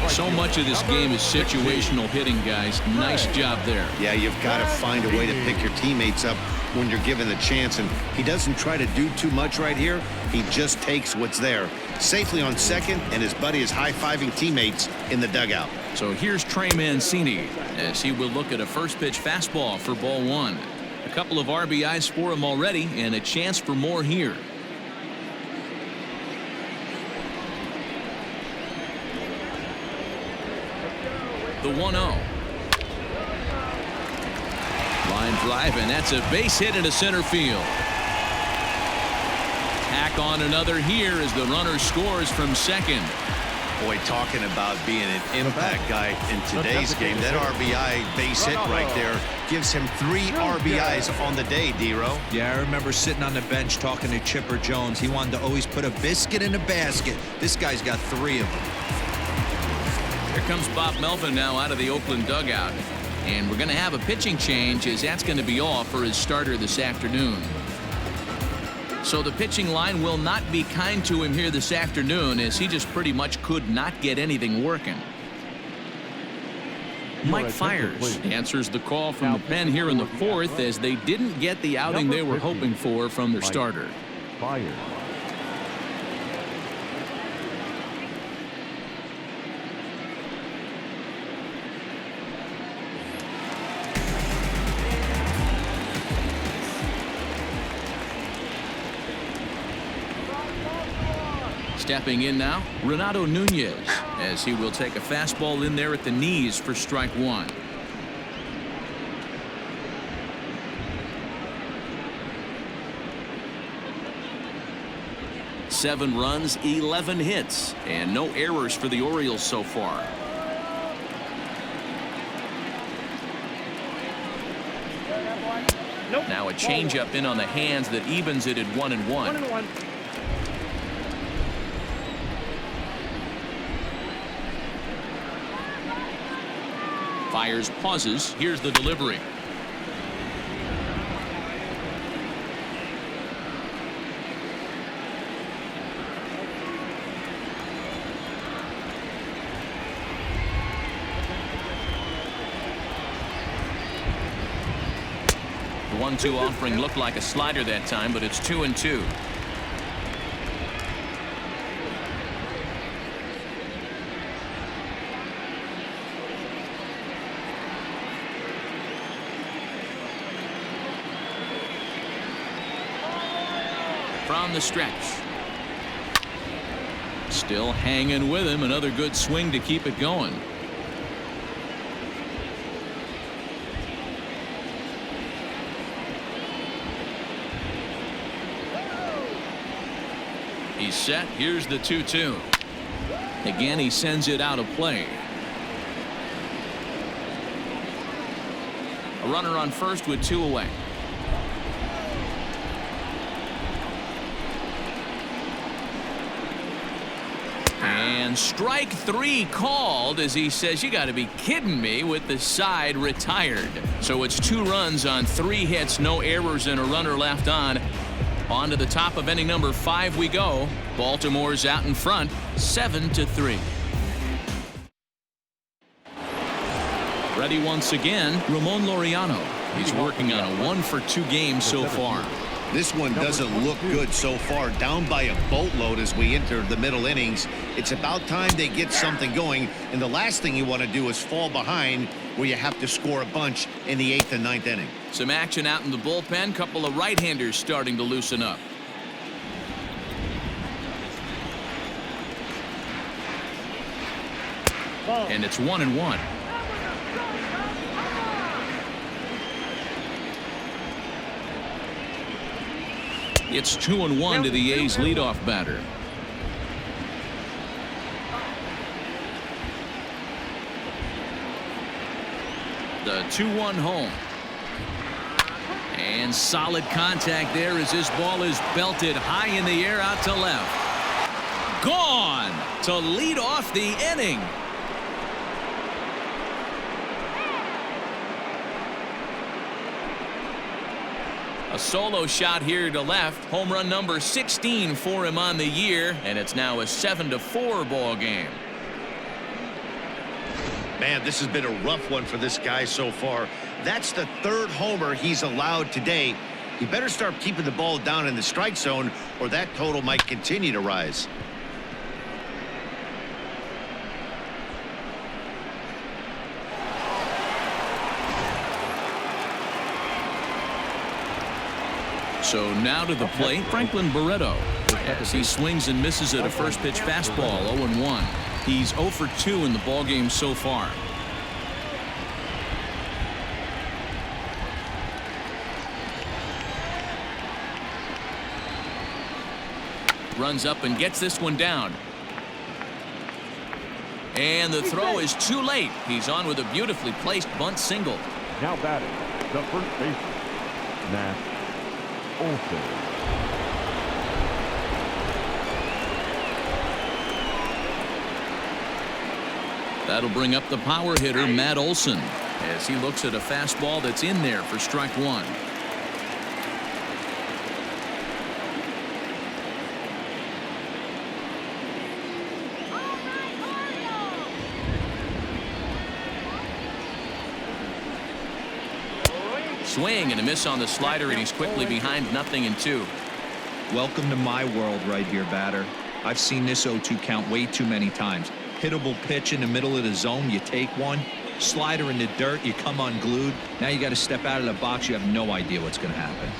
So much of this game is situational hitting, guys. Nice job there. Yeah, you've got to find a way to pick your teammates up when you're given the chance, and he doesn't try to do too much right here. He just takes what's there. Safely on second, and his buddy is high-fiving teammates in the dugout. So here's Trey Mancini as he will look at a first pitch fastball for ball one. A couple of RBIs for him already, and a chance for more here. The 1-0. Line drive, and that's a base hit into center field. Tack on another here as the runner scores from second. Boy, talking about being an impact guy in today's game, that RBI base hit right there gives him 3 RBIs on the day, D-Row. Yeah, I remember sitting on the bench talking to Chipper Jones. He wanted to always put a biscuit in a basket. This guy's got 3 of them. Here comes Bob Melvin now out of the Oakland dugout. And we're going to have a pitching change as that's going to be off for his starter this afternoon. So the pitching line will not be kind to him here this afternoon as he just pretty much could not get anything working. Mike Fiers answers the call from the pen here in the 4th as they didn't get the outing they were hoping for from their starter. Fiers. Stepping in now, Renato Nunez, as he will take a fastball in there at the knees for strike one. Seven runs, 11 hits, and no errors for the Orioles so far. Nope. Now a changeup in on the hands that evens it at 1-1. 1-1. Fiers pauses. Here's the delivery. The 1-2 offering looked like a slider that time, but it's 2-2. From the stretch. Still hanging with him. Another good swing to keep it going. He's set. Here's the 2-2. Again, he sends it out of play. A runner on first with 2 away. And strike 3 called as he says, you got to be kidding me, with the side retired. So it's 2 runs on 3 hits, no errors, and a runner left on. On to the top of inning number 5 we go. Baltimore's out in front, 7-3. Ready once again, Ramon Laureano. He's working on a 1-for-2 game so far. This one doesn't look good so far. Down by a boatload as we enter the middle innings. It's about time they get something going, and the last thing you want to do is fall behind where you have to score a bunch in the 8th and 9th inning. Some action out in the bullpen. Couple of right-handers starting to loosen up. And it's 1-1. It's 2-1 to the A's leadoff batter. The 2-1 home. And solid contact there as this ball is belted high in the air out to left. Gone to lead off the inning. A solo shot here to left. Home run number 16 for him on the year, and it's now a 7-4 ball game. Man, this has been a rough one for this guy so far. That's the third homer he's allowed today. He better start keeping the ball down in the strike zone, or that total might continue to rise. So now to the plate, Franklin Barreto, as he swings and misses at a first pitch fastball, 0-1. He's 0 for 2 in the ballgame so far. Runs up and gets this one down. And the throw is too late. He's on with a beautifully placed bunt single. Now batting, the first baseman, Matt Olson. That'll bring up the power hitter, Matt Olson, as he looks at a fastball that's in there for strike one. Swing and a miss on the slider, and he's quickly behind 0-2. Welcome to my world right here, batter. I've seen this 0-2 count way too many times. Hittable pitch in the middle of the zone, you take one. Slider in the dirt, you come unglued. Now you got to step out of the box. You have no idea what's going to happen.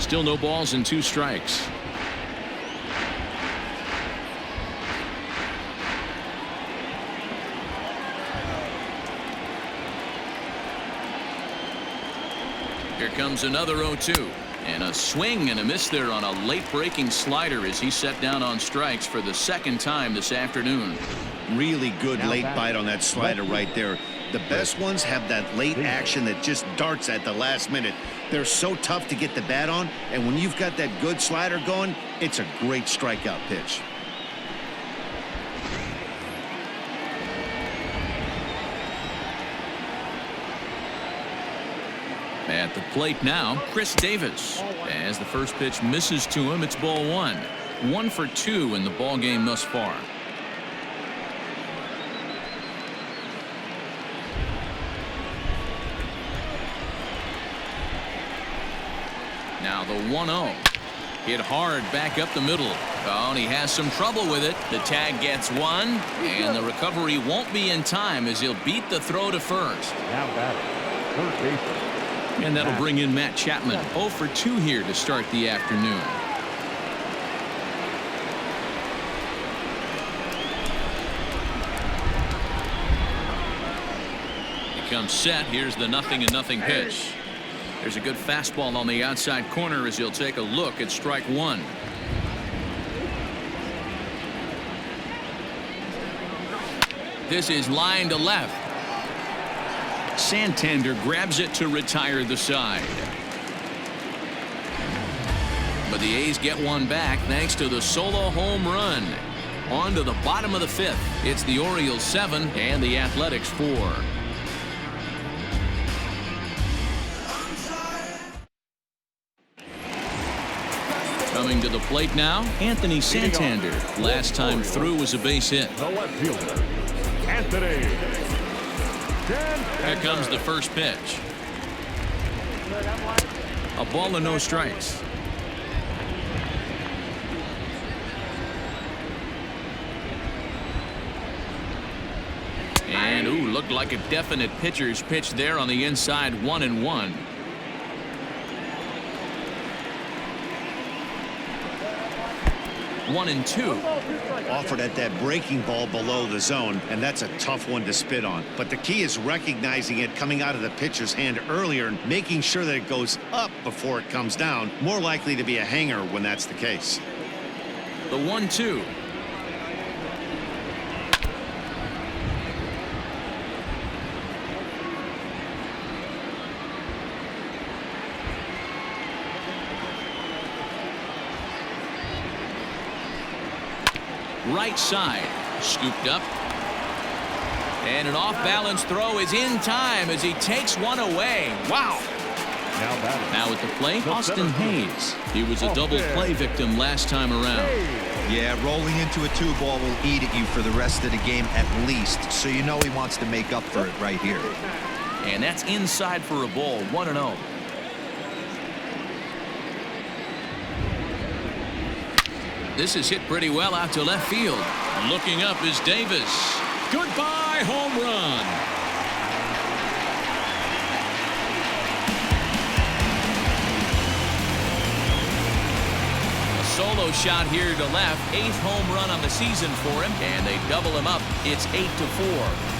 Still no balls and 2 strikes. Here comes another 0-2. And a swing and a miss there on a late breaking slider as he set down on strikes for the second time this afternoon. Really good late bite on that slider right there. The best ones have that late action that just darts at the last minute. They're so tough to get the bat on, and when you've got that good slider going, it's a great strikeout pitch. At the plate now, Chris Davis. As the first pitch misses to him, it's ball 1. 1 for 2 in the ball game thus far. Now the 1-0. Hit hard back up the middle. Oh, and he has some trouble with it. The tag gets 1, and the recovery won't be in time as he'll beat the throw to first. Now batting, third baseman. And that'll bring in Matt Chapman. 0 for 2 here to start the afternoon. He comes set. Here's the 0-0 pitch. There's a good fastball on the outside corner as he'll take a look at strike 1. This is line to left. Santander grabs it to retire the side. But the A's get one back thanks to the solo home run. On to the bottom of the 5th. It's the Orioles 7 and the Athletics 4. Coming to the plate now, Anthony Santander. Last time through was a base hit. The left fielder, Anthony. Here comes the first pitch. A ball and no strikes. And looked like a definite pitcher's pitch there on the inside. 1-1. One and 2. Offered at that breaking ball below the zone, and that's a tough one to spit on. But the key is recognizing it coming out of the pitcher's hand earlier and making sure that it goes up before it comes down. More likely to be a hanger when that's the case. The 1-2. Right side, scooped up, and an off-balance throw is in time as he takes one away. Wow. Now at the plate, Austin Hayes. He was a double play victim last time around. Yeah, rolling into a 2-ball will eat at you for the rest of the game at least, so you know he wants to make up for it right here. And that's inside for a ball, 1-0. This is hit pretty well out to left field. Looking up is Davis. Goodbye, home run. A solo shot here to left. 8th home run on the season for him, and they double him up. It's 8-4.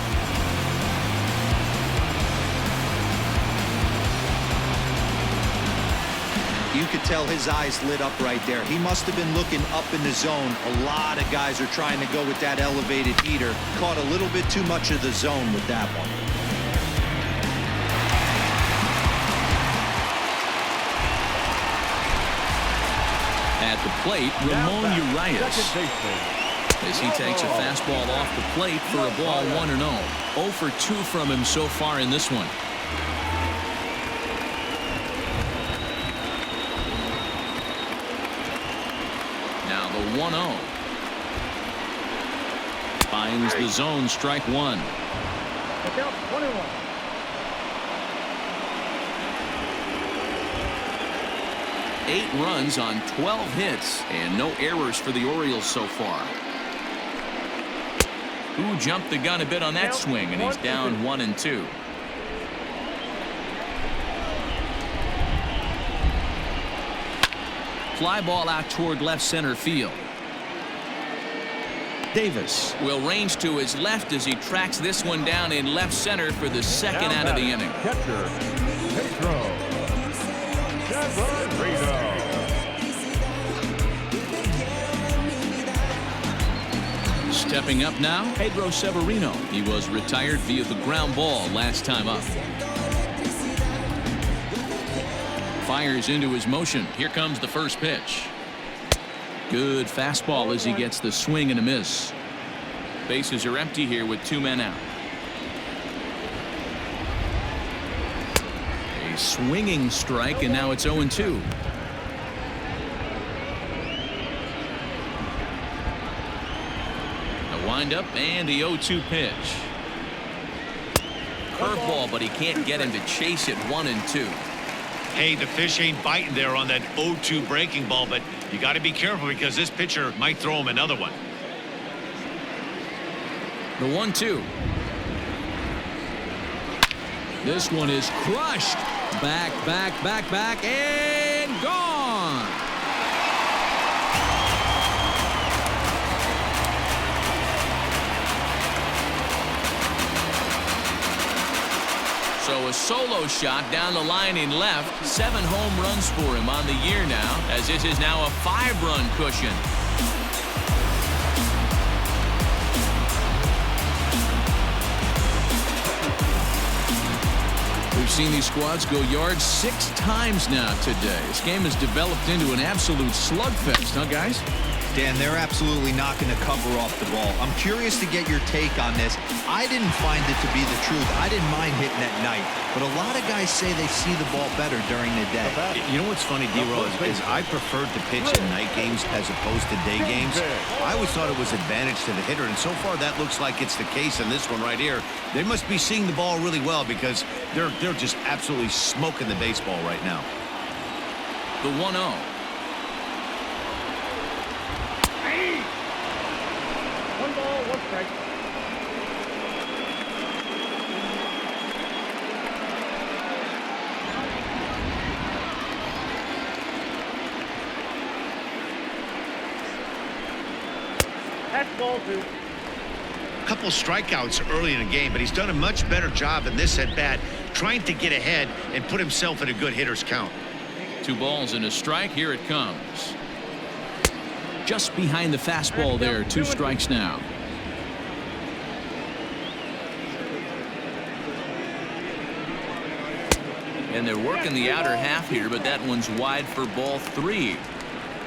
You could tell his eyes lit up right there. He must have been looking up in the zone. A lot of guys are trying to go with that elevated heater. Caught a little bit too much of the zone with that one. At the plate, Ramon Urias. As he takes a fastball off the plate for a ball, 1-0. 0 for 2 from him so far in this one. Now the 1-0. Finds the zone, strike one. 8 runs on 12 hits and no errors for the Orioles so far. Who jumped the gun a bit on that swing, and he's down 1-2. Fly ball out toward left center field. Davis will range to his left as he tracks this one down in left center for the second out of the inning. Catcher, Pedro. Stepping up now, Pedro Severino. He was retired via the ground ball last time up. Fires into his motion. Here comes the first pitch. Good fastball as he gets the swing and a miss. Bases are empty here with 2 men out. A swinging strike, and now it's 0-2. A windup and the 0-2 pitch. Curveball, but he can't get him to chase it. 1-2. Hey, the fish ain't biting there on that 0-2 breaking ball, but you got to be careful because this pitcher might throw him another one. The 1-2. This one is crushed. Back, and gone. So a solo shot down the line in left. 7 home runs for him on the year now, as this is now a 5-run cushion. We've seen these squads go yards 6 times now today. This game has developed into an absolute slugfest, huh, guys? Dan, they're absolutely not going to cover off the ball. I'm curious to get your take on this. I didn't find it to be the truth. I didn't mind hitting at night, but a lot of guys say they see the ball better during the day. You know what's funny, D-Roll, is I preferred to pitch in night games as opposed to day games. I always thought it was advantage to the hitter, and so far that looks like it's the case in this one right here. They must be seeing the ball really well because they're just absolutely smoking the baseball right now. The 1-0. One ball, one strike. That's ball 2. A couple strikeouts early in the game, but he's done a much better job in this at-bat trying to get ahead and put himself in a good hitter's count. 2 balls and a strike. Here it comes. Just behind the fastball there. 2 strikes now. And they're working the outer half here, but that one's wide for ball 3.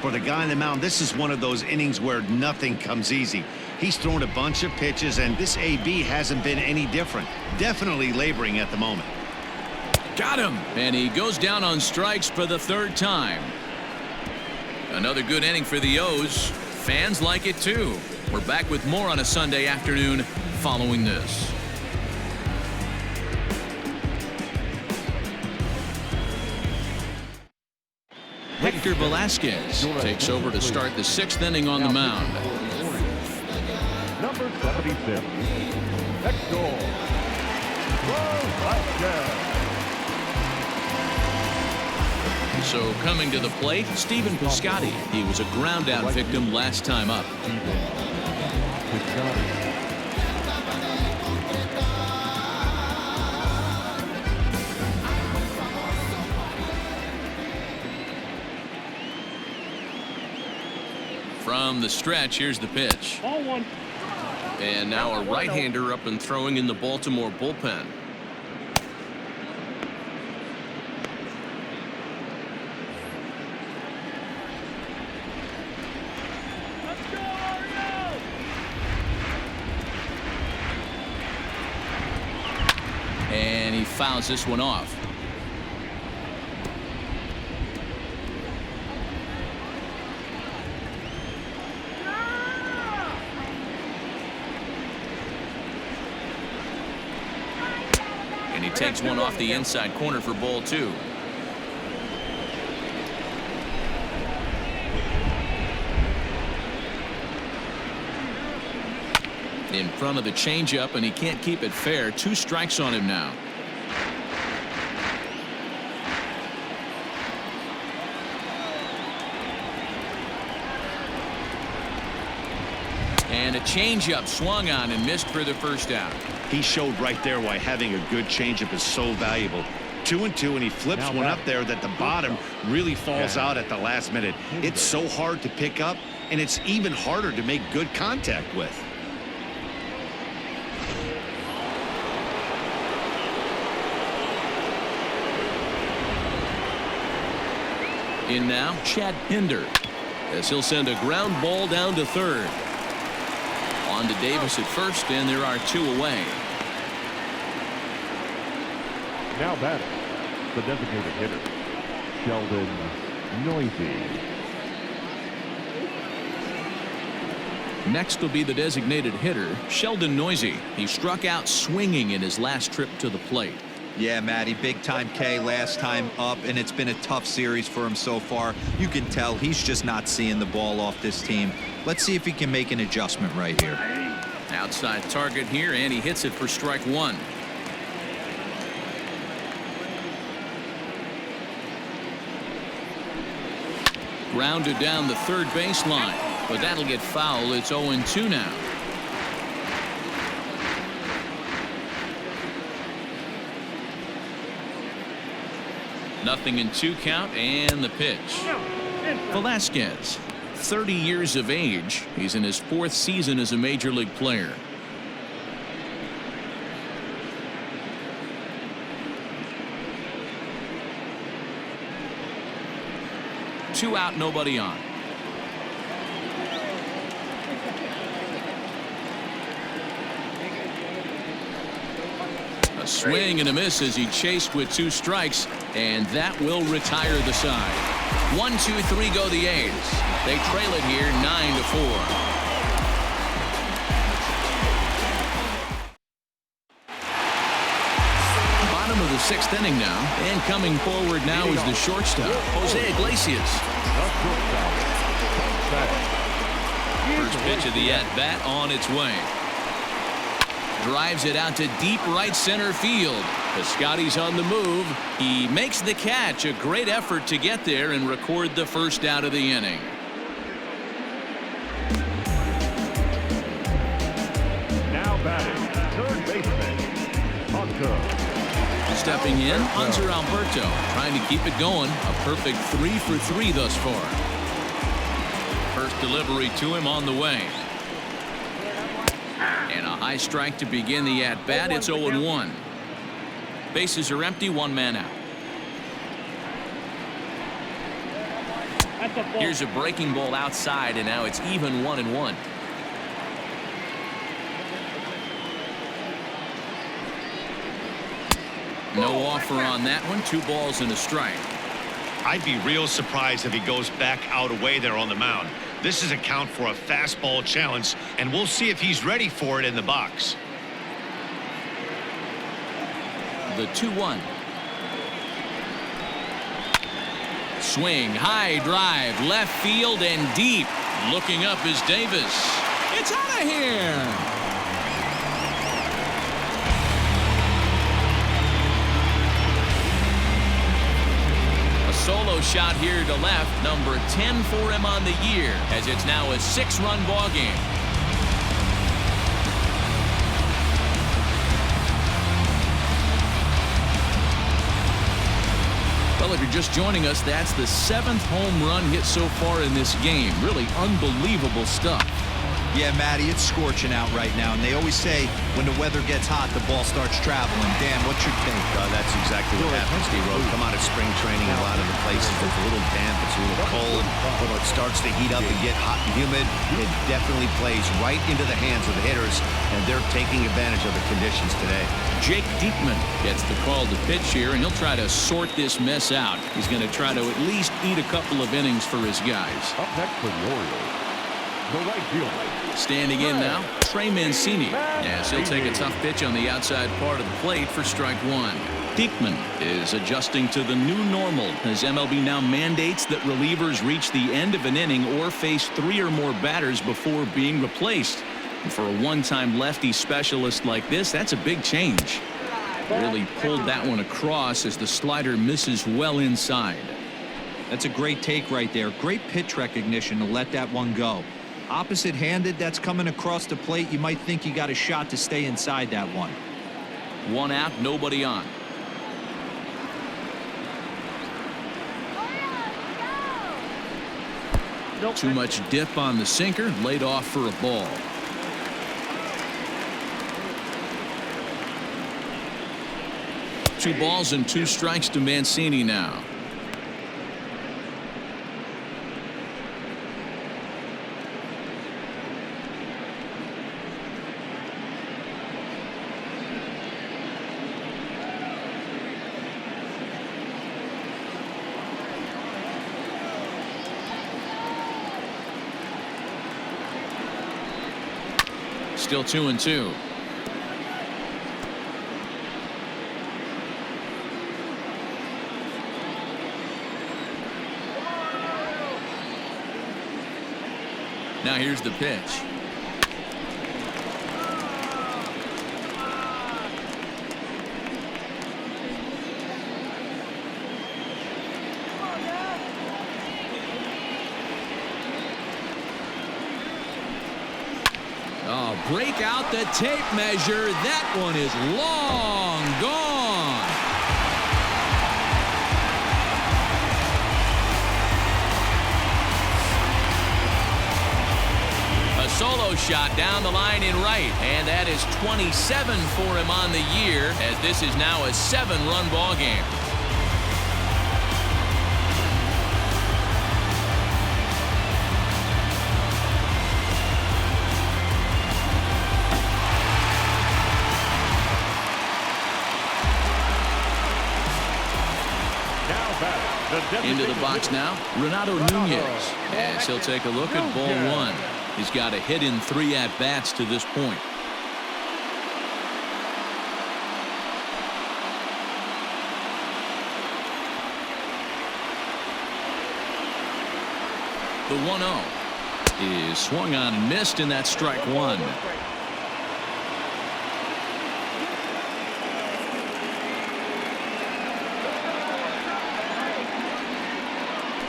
For the guy on the mound, this is one of those innings where nothing comes easy. He's thrown a bunch of pitches, and this AB hasn't been any different. Definitely laboring at the moment. Got him. And he goes down on strikes for the third time. Another good inning for the O's. Fans like it too. We're back with more on a Sunday afternoon following this. Hector Velasquez takes over to start the 6th inning on the mound. Number 76, Hector Velasquez. So coming to the plate, Stephen Piscotty. He was a ground out victim last time up. From the stretch, here's the pitch. Ball 1. And now a right-hander up and throwing in the Baltimore bullpen. Let's go, Orioles! And he fouls this one off. And he takes one off the inside corner for ball 2. In front of the changeup, and he can't keep it fair. 2 strikes on him now. And a changeup swung on and missed for the first out. He showed right there why having a good changeup is so valuable. 2-2, and he flips one up there that the bottom really falls out at the last minute. It's so hard to pick up, and it's even harder to make good contact with. In now, Chad Pinder, as he'll send a ground ball down to third. On to Davis at first, and there are 2 away. Now batting, the designated hitter, Sheldon Noisy. Next will be the designated hitter, Sheldon Noisy. He struck out swinging in his last trip to the plate. Yeah, Matty, big time K last time up, and it's been a tough series for him so far. You can tell he's just not seeing the ball off this team. Let's see if he can make an adjustment right here. Outside target here, and he hits it for strike 1. Grounded down the third baseline, but that'll get foul. It's 0-2 now. Nothing in 2 count, and the pitch. Velasquez, 30 years of age. He's in his 4th season as a major league player. Two out, nobody on. A swing and a miss as he chased with 2 strikes, and that will retire the side. 1-2-3 go the A's. They trail it here 9-4. Bottom of the 6th inning now, and coming forward now is the shortstop, Jose Iglesias. First pitch of the at-bat on its way. Drives it out to deep right center field. Piscotty's on the move. He makes the catch. A great effort to get there and record the first out of the inning. Now batting, third baseman, Hunter. Stepping in, Hunter Alberto, trying to keep it going. A perfect 3 for 3 thus far. First delivery to him on the way. And a high strike to begin the at-bat. It's 0-1. Bases are empty, 1 man out. Here's a breaking ball outside, and now it's even 1-1. No offer on that one. 2 balls and a strike. I'd be real surprised if he goes back out away there on the mound. This is a count for a fastball challenge, and we'll see if he's ready for it in the box. The 2-1. Swing, high drive, left field and deep. Looking up is Davis. It's out of here. Solo shot here to left, number 10 for him on the year, as it's now a 6-run ball game. Well, if you're just joining us, that's the 7th home run hit so far in this game. Really unbelievable stuff. Yeah, Matty, it's scorching out right now, and they always say when the weather gets hot, the ball starts traveling. Dan, what's your take? That's exactly what happens, D-Road. Come out of spring training in a lot of the places. It's a little damp, it's a little cold. When it starts to heat up and get hot and humid, it definitely plays right into the hands of the hitters, and they're taking advantage of the conditions today. Jake Diekman gets the call to pitch here, and he'll try to sort this mess out. He's going to try to at least eat a couple of innings for his guys. Up next for the Orioles, the right fielder. Standing in now, Trey Mancini. Yes, he'll take a tough pitch on the outside part of the plate for strike 1. Diekman is adjusting to the new normal as MLB now mandates that relievers reach the end of an inning or face 3 or more batters before being replaced. And for a one-time lefty specialist like this, that's a big change. Really pulled that one across as the slider misses well inside. That's a great take right there. Great pitch recognition to let that one go. Opposite-handed, that's coming across the plate. You might think you got a shot to stay inside that one. 1 out, nobody on. Too much dip on the sinker, laid off for a ball. Two balls and 2 strikes to Mancini now. Still 2-2. Now here's the pitch. Oh, break out the tape measure. That one is long gone. A solo shot down the line in right, and that is 27 for him on the year, as this is now a 7-run ball game. Into the box now, Renato Nunez, as he'll take a look at ball 1. He's got a hit in 3 at-bats to this point. The 1-0 is swung on and missed, and that's strike 1.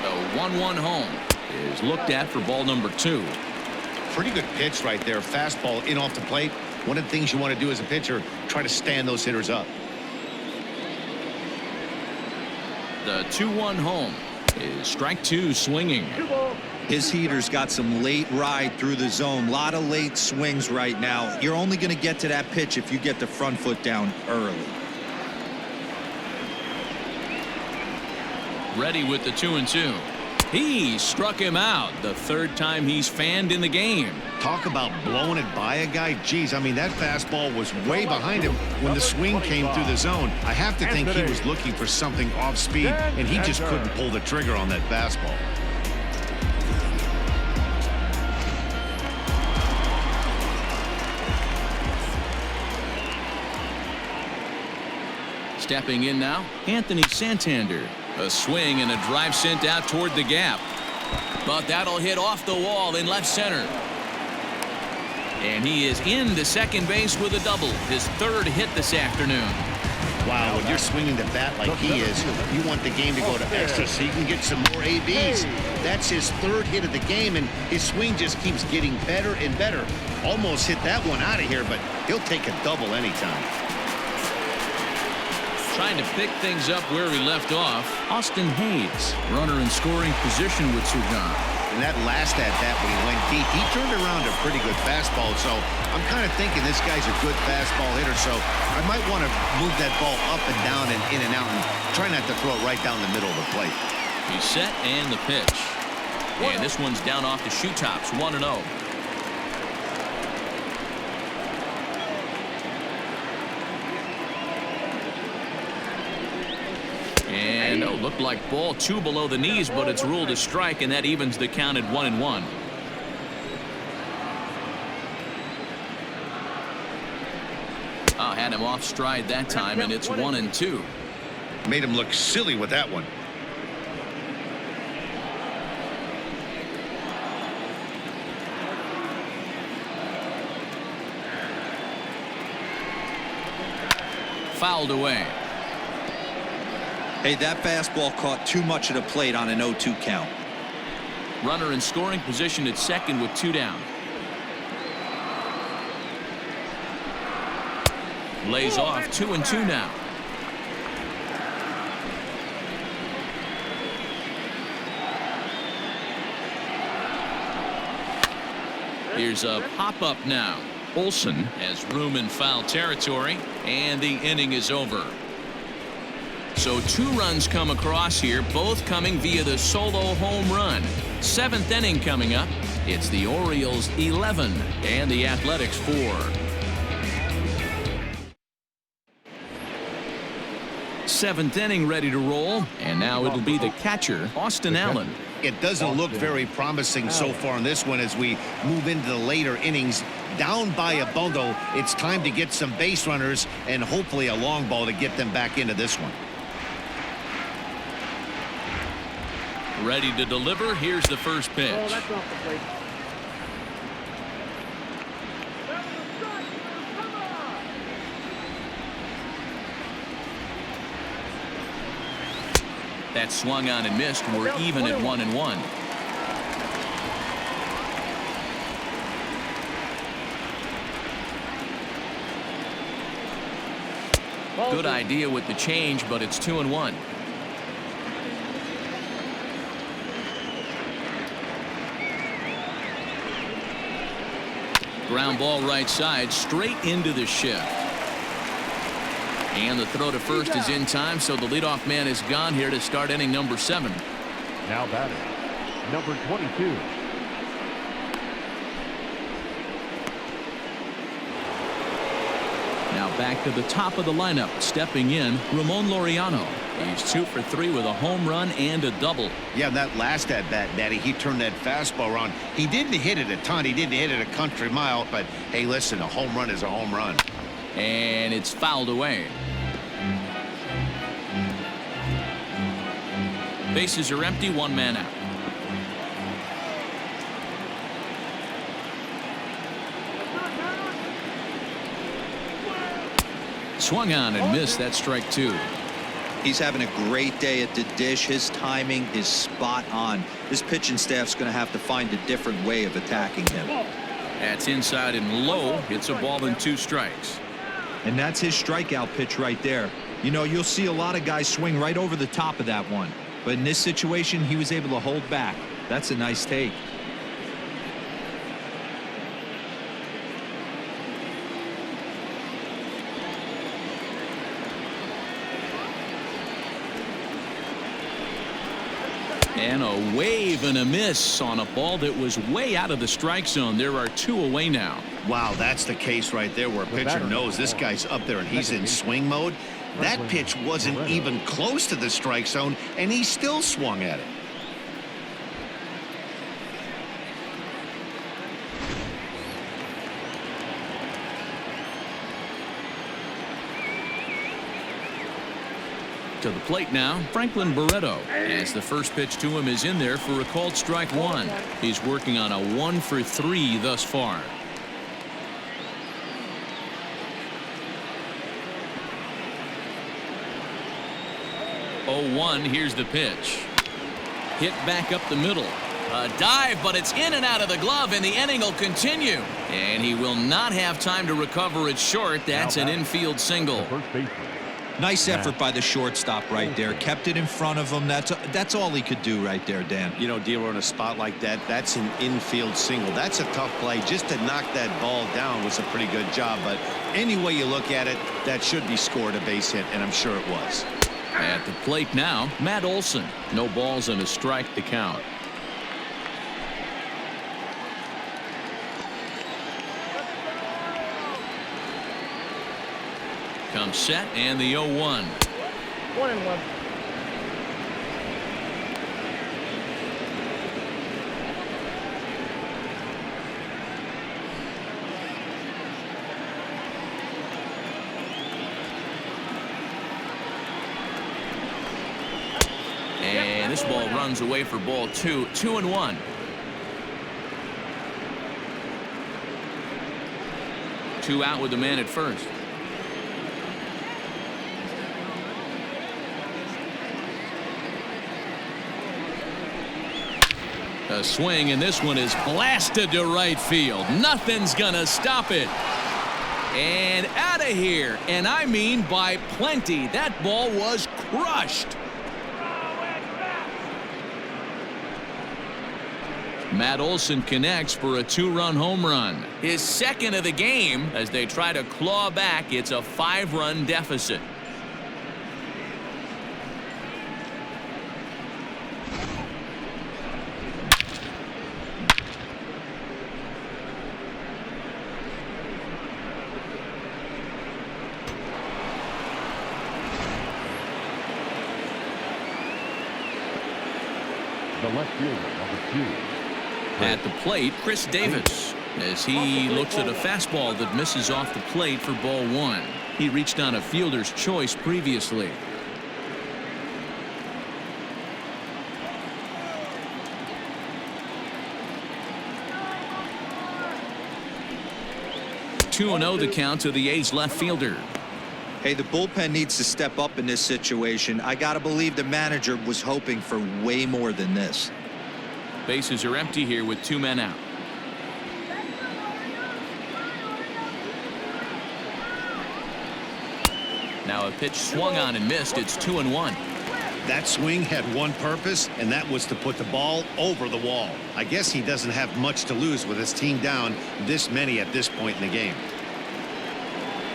The 1-1 home is looked at for ball number 2. Pretty good pitch right there. Fastball in off the plate. One of the things you want to do as a pitcher, try to stand those hitters up. The 2-1 home is strike 2 swinging. His heater's got some late ride through the zone. A lot of late swings right now. You're only going to get to that pitch if you get the front foot down early. Ready with the 2-2. He struck him out, the third time he's fanned in the game. Talk about blowing it by a guy. Geez, I mean, that fastball was way behind him when the swing came through the zone. I have to think he was looking for something off speed, and he just couldn't pull the trigger on that fastball. Stepping in now, Anthony Santander. A swing and a drive sent out toward the gap. But that'll hit off the wall in left center. And he is into second base with a double, his third hit this afternoon. Wow, when you're swinging the bat like he is, you want the game to go to extra so you can get some more ABs. That's his third hit of the game, and his swing just keeps getting better and better. Almost hit that one out of here, but he'll take a double anytime. Trying to pick things up where he left off, Austin Hayes, runner in scoring position with Sugan. And that last at-bat when he went deep, he turned around a pretty good fastball, so I'm kind of thinking this guy's a good fastball hitter, so I might want to move that ball up and down and in and out and try not to throw it right down the middle of the plate. He's set and the pitch. And this one's down off the shoe tops, 1-0. And looked like ball 2 below the knees, but it's ruled a strike, and that evens the count at 1-1. Had him off stride that time, and it's 1-2. Made him look silly with that one. Fouled away. Hey, that fastball caught too much of the plate on an 0-2 count. Runner in scoring position at second with 2 down. Lays off 2-2 now. Here's a pop-up now. Olsen has room in foul territory, and the inning is over. So 2 runs come across here, both coming via the solo home run. 7th inning coming up. It's the Orioles 11 and the Athletics 4. Seventh inning ready to roll, and now it'll be the catcher, Austin Allen. It doesn't look very promising so far in this one as we move into the later innings. Down by a bundle, it's time to get some base runners and hopefully a long ball to get them back into this one. Ready to deliver. Here's the first pitch. Oh, that's off the plate. That swung on and missed. We're even at 1-1. Good idea with the change, but it's 2-1. Ground ball right side, straight into the shift. And the throw to first is in time, so the leadoff man is gone here to start inning number 7. Now batting, number 22. Now back to the top of the lineup, stepping in, Ramon Laureano. He's 2 for 3 with a home run and a double. Yeah, that last at-bat, Daddy, he turned that fastball around. He didn't hit it a ton. He didn't hit it a country mile, but hey, listen, a home run is a home run. And it's fouled away. Bases are empty, 1 man out. Swung on and missed. That strike 2. He's having a great day at the dish. His timing is spot on. His pitching staff's going to have to find a different way of attacking him. That's inside and low. It's a ball and 2 strikes. And that's his strikeout pitch right there. You know, you'll see a lot of guys swing right over the top of that one. But in this situation, he was able to hold back. That's a nice take. And a wave and a miss on a ball that was way out of the strike zone. There are 2 away now. Wow, that's the case right there where a pitcher knows this guy's up there and he's in swing mode. That pitch wasn't even close to the strike zone, and he still swung at it. To the plate now, Franklin Barreto, as the first pitch to him is in there for a called strike 1. He's working on a 1 for 3 thus far. Oh, 1, here's the pitch. Hit back up the middle. A dive, but it's in and out of the glove, and the inning will continue. And he will not have time to recover it short. That's an infield single. Nice effort by the shortstop right there. Kept it in front of him. That's all he could do right there, Dan. You know, Dealer, in a spot like that, that's an infield single. That's a tough play. Just to knock that ball down was a pretty good job. But any way you look at it, that should be scored a base hit, and I'm sure it was. At the plate now, Matt Olson. No balls and a strike to count. Comes set and the 0-1. 1-1. And this ball runs away for ball 2. 2-1. Two out with the man at first. A swing, and this one is blasted to right field. Nothing's gonna stop it. And out of here, and I mean by plenty. That ball was crushed. Matt Olson connects for a 2-run home run. His second of the game as they try to claw back. It's a 5-run deficit. The left fielder, number 2. At the plate, Chris Davis, as he looks at a fastball that misses off the plate for ball 1. He reached on a fielder's choice previously. Two 2-0 the count to the A's left fielder. Hey, the bullpen needs to step up in this situation. I got to believe the manager was hoping for way more than this. Bases are empty here with 2 men out. Now a pitch swung on and missed. It's 2-1. That swing had one purpose, and that was to put the ball over the wall. I guess he doesn't have much to lose with his team down this many at this point in the game.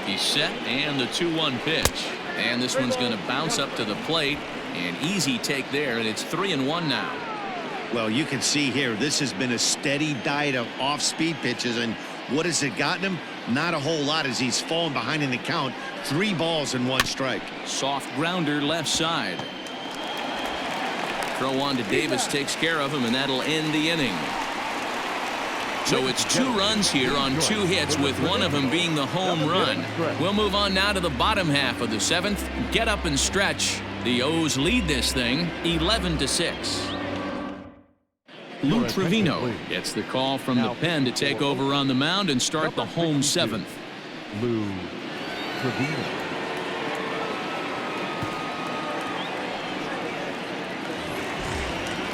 He's set, and the 2-1 pitch. And this one's going to bounce up to the plate. An easy take there, and it's 3-1 now. Well, you can see here, this has been a steady diet of off-speed pitches, and what has it gotten him? Not a whole lot as he's fallen behind in the count. 3 balls and 1 strike. Soft grounder left side. Throw on to Davis takes care of him, and that'll end the inning. So it's 2 runs here on 2 hits, with one of them being the home run. We'll move on now to the bottom half of the 7th. Get up and stretch. The O's lead this thing 11-6. Lou Trevino gets the call from the pen to take over on the mound and start the home 7th. Lou Trevino.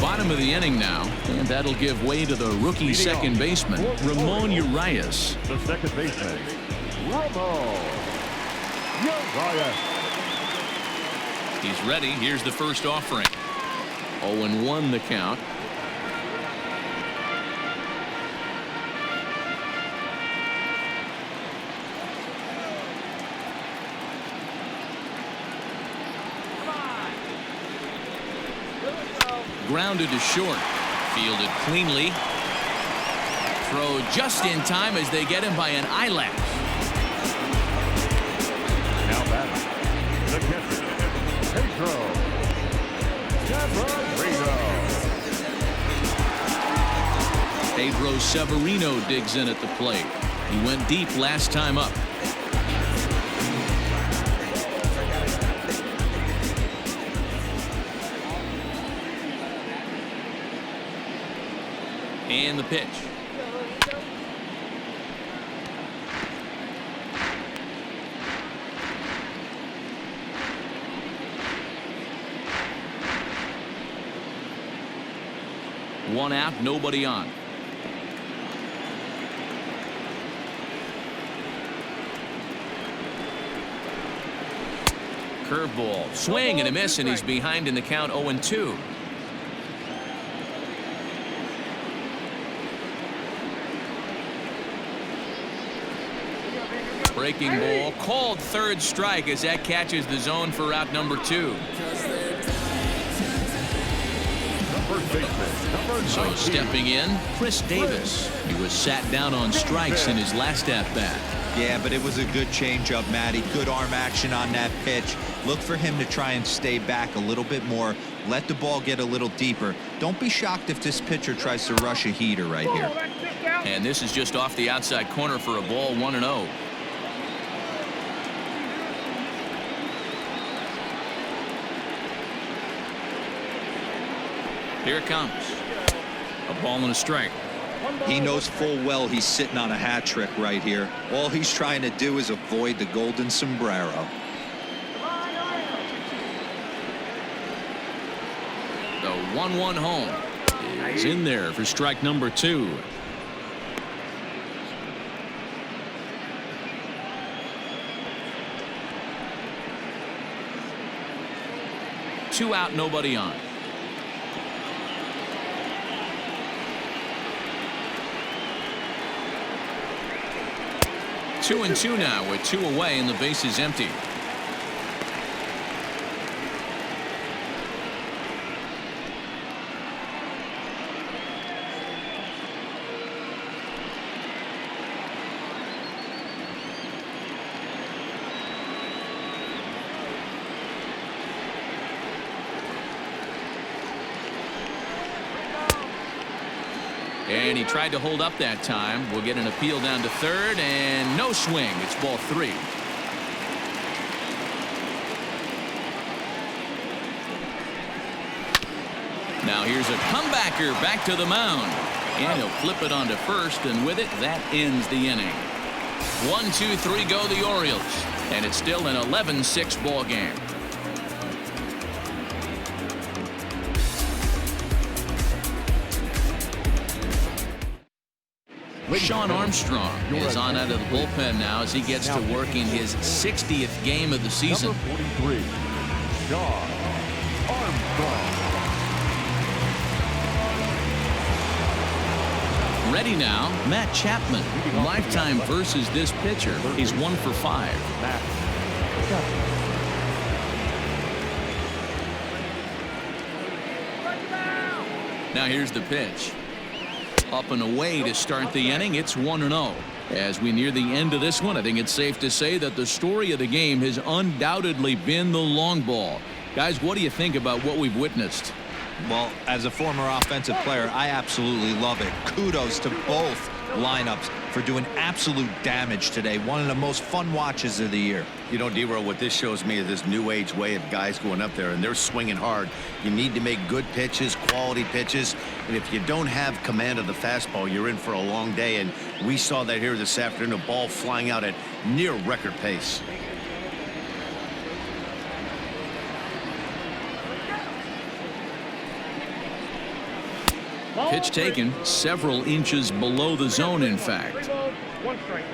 Bottom of the inning now, and that'll give way to the rookie second baseman, Ramon Urias. The second baseman, Ramon Urias. He's ready. Here's the first offering. 0-1 the count. grounded to short. Fielded cleanly. Throw just in time as they get him by an eyelash. Now batting, the catcher, Pedro Severino digs in at the plate. He went deep last time up. And the pitch. One out, nobody on. Curveball, swing and a miss, and he's behind in the count 0-2. Breaking ball, called third strike as that catches the zone for out number 2. So stepping in, Chris Davis. He was sat down on strikes in his last at-bat. Yeah, but it was a good changeup, Matty. Good arm action on that pitch. Look for him to try and stay back a little bit more. Let the ball get a little deeper. Don't be shocked if this pitcher tries to rush a heater right here. And this is just off the outside corner for a ball, 1-0. Here it comes. A ball and a strike. He knows full well he's sitting on a hat trick right here. All he's trying to do is avoid the golden sombrero. The 1-1 home is in there for strike number 2. Two out, nobody on. Two and two now with 2 away and the base is empty. And he tried to hold up that time. We'll get an appeal down to third and no swing. It's ball 3. Now here's a comebacker back to the mound. And he'll flip it onto first, and with it, that ends the inning. 1-2-3 go the Orioles. And it's still an 11-6 ball game. Sean Armstrong is on out of the bullpen now as he gets to work in his 60th game of the season. Number 43, Sean Armstrong. Ready now, Matt Chapman. Lifetime versus this pitcher. He's 1 for 5. Matt Chapman. Now here's the pitch. Up and away to start the inning. It's 1-0. As we near the end of this one, I think it's safe to say that the story of the game has undoubtedly been the long ball. Guys, what do you think about what we've witnessed? Well, as a former offensive player, I absolutely love it. Kudos to both lineups for doing absolute damage today. One of the most fun watches of the year. You know, D-Roll, what this shows me is this new age way of guys going up there and they're swinging hard. You need to make good pitches, quality pitches, and if you don't have command of the fastball, you're in for a long day, and we saw that here this afternoon, a ball flying out at near record pace. Pitch taken several inches below the zone, in fact. 3 balls, 1 strike.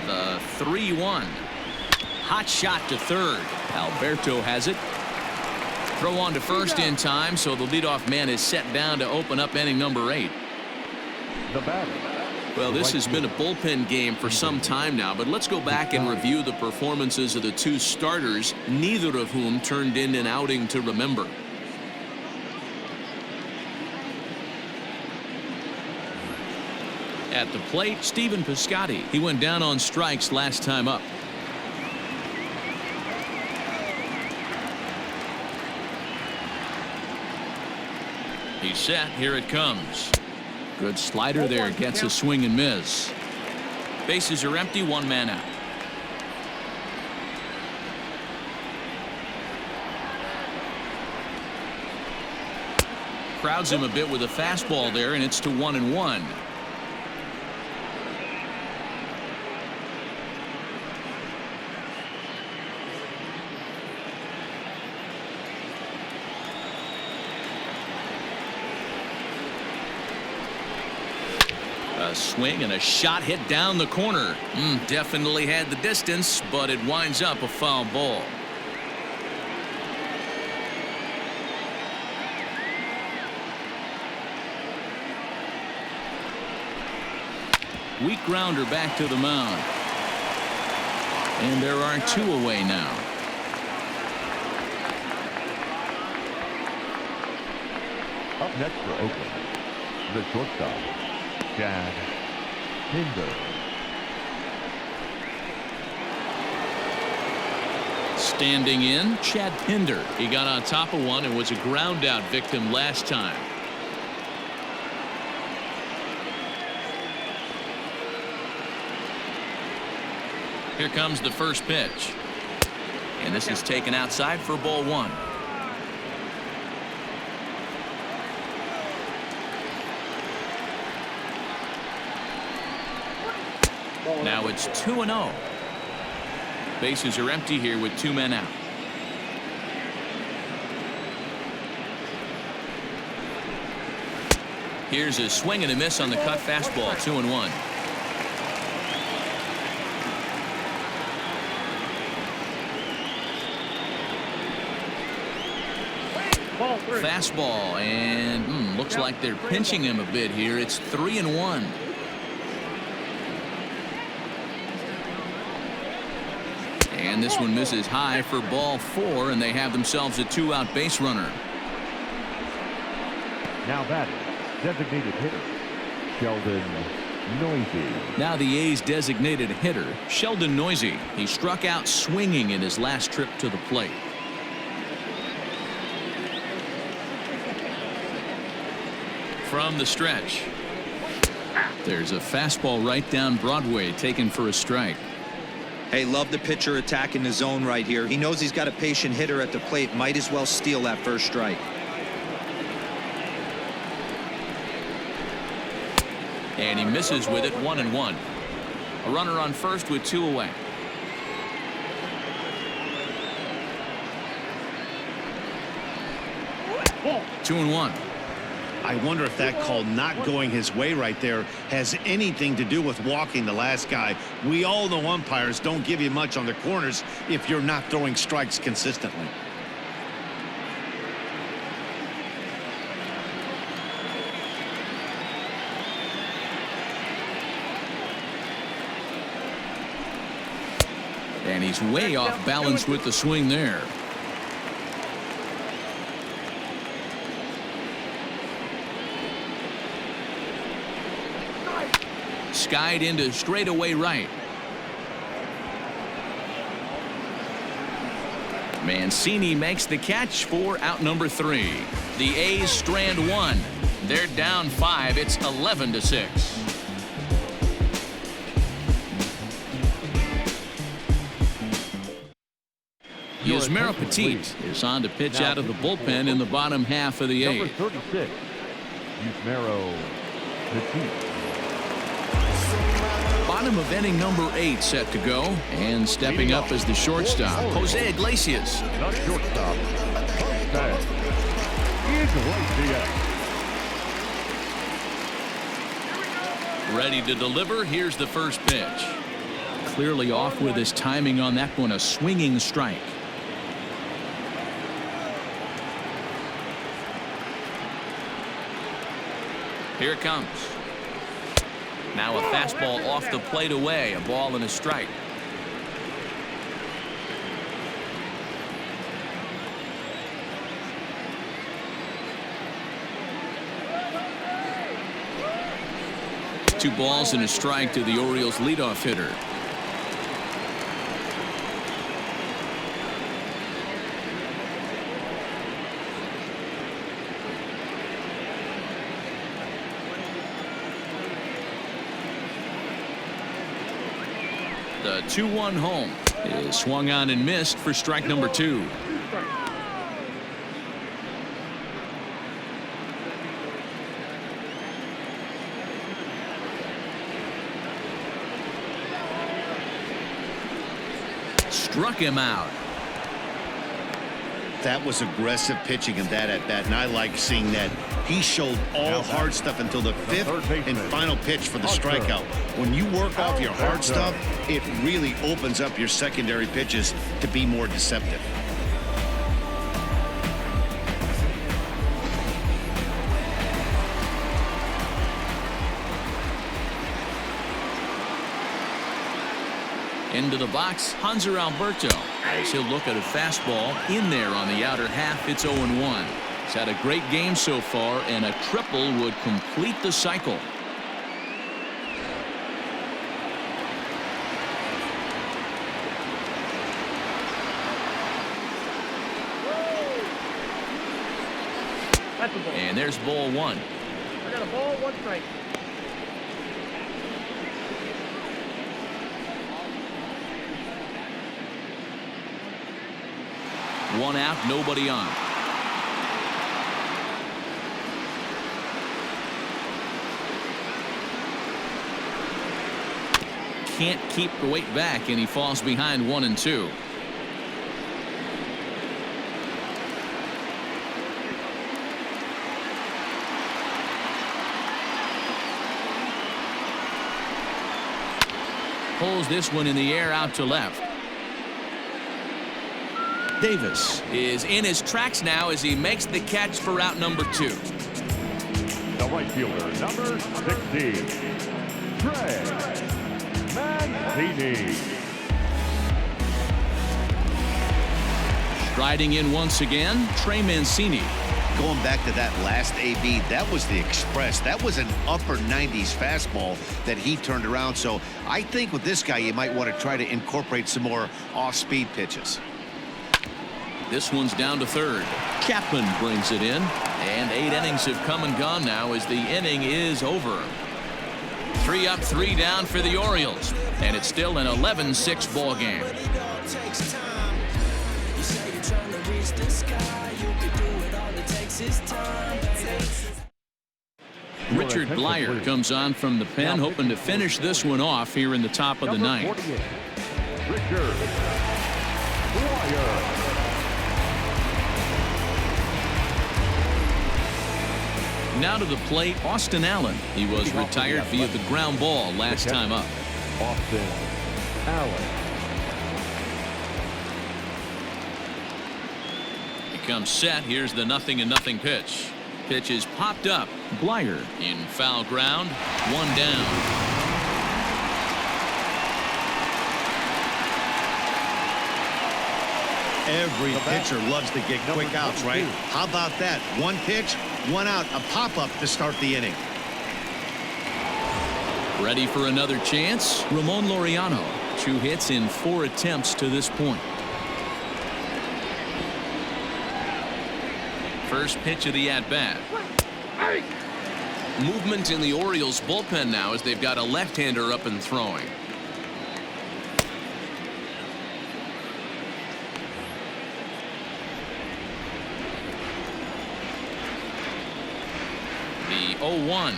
The 3-1. Hot shot to third. Alberto has it. Throw on to first in time, so the leadoff man is set down to open up inning number 8. The batter. Well, this has been a bullpen game for some time now, but let's go back and review the performances of the two starters, neither of whom turned in an outing to remember. At the plate, Stephen Piscotty. He went down on strikes last time up. He's set. Here it comes. Good slider there. Gets a swing and miss. Bases are empty. One man out. Crowds him a bit with a fastball there, and it's to 1-1. A swing and a shot hit down the corner. Definitely had the distance, but it winds up a foul ball. Weak grounder back to the mound. And there are 2 away now. Up next for Oakland, the shortstop, Chad Pinder. Standing in, Chad Pinder. He got on top of one and was a ground out victim last time. Here comes the first pitch. And this is taken outside for ball 1. Now it's 2-0. Bases are empty here with 2 men out. Here's a swing and a miss on the cut fastball. 2-1. Fastball, and looks like they're pinching him a bit here. It's 3-1. And this one misses high for ball 4, and they have themselves a 2-out base runner. Now batting, designated hitter, Sheldon Noisy. Now the A's designated hitter, Sheldon Noisy. He struck out swinging in his last trip to the plate. From the stretch. There's a fastball right down Broadway, taken for a strike. Hey, love the pitcher attacking the zone right here. He knows he's got a patient hitter at the plate. Might as well steal that first strike. And he misses with it. 1-1. A runner on first with 2 away. Ball. 2-1. I wonder if that call not going his way right there has anything to do with walking the last guy. We all know umpires don't give you much on the corners if you're not throwing strikes consistently. And he's way off balance with the swing there. Skied into straightaway right. Mancini makes the catch for out number 3. The A's strand 1. They're down 5. It's 11-6. Yusmeiro Petit is on to pitch out of the bullpen in the bottom half of the Number 8th. 36, Yusmeiro Petit. Bottom of inning number 8 set to go, and stepping up as the shortstop, Jose Iglesias. The shortstop, Jose Iglesias. Ready to deliver. Here's the first pitch. Clearly off with his timing on that one. A swinging strike. Here it comes. Now a fastball off the plate away. A ball and a strike. Two balls and a strike to the Orioles leadoff hitter. The 2-1 home is swung on and missed for strike number 2. Struck him out. That was aggressive pitching in that at bat, and I like seeing that. He showed all hard stuff until the 5th and final pitch for the strikeout. When you work off your hard stuff, it really opens up your secondary pitches to be more deceptive. Into the box, Hanser Alberto, as he'll look at a fastball in there on the outer half. It's 0-1. He's had a great game so far, and a triple would complete the cycle. That's a ball. And there's ball 1. I got a ball, 1 strike. One out, nobody on. Can't keep the weight back, and he falls behind 1 and 2. Pulls this one in the air out to left. Davis is in his tracks now as he makes the catch for out number 2. The right fielder, number 16, Trey Mancini. Striding in once again, Trey Mancini. Going back to that last AB, that was the express. That was an upper 90s fastball that he turned around. So I think with this guy, you might want to try to incorporate some more off-speed pitches. This one's down to third. Chapman brings it in, and 8 innings have come and gone now as the inning is over. 3 up, 3 down for the Orioles, and it's still an 11-6 ball game. Richard Blyer comes on from the pen, hoping to finish this one off here in the top of the ninth. Richard Blyer. Now to the plate, Austin Allen. He was retired via the ground ball last time up. Austin Allen. He comes set. Here's the 0-0 pitch. Pitch is popped up. Blyer in foul ground. 1 down. Every pitcher loves to get quick outs, right? How about that? 1 pitch, 1 out, a pop-up to start the inning. Ready for another chance? Ramon Laureano. 2 hits in 4 attempts to this point. First pitch of the at-bat. Movement in the Orioles bullpen now as they've got a left-hander up and throwing. The 0-1.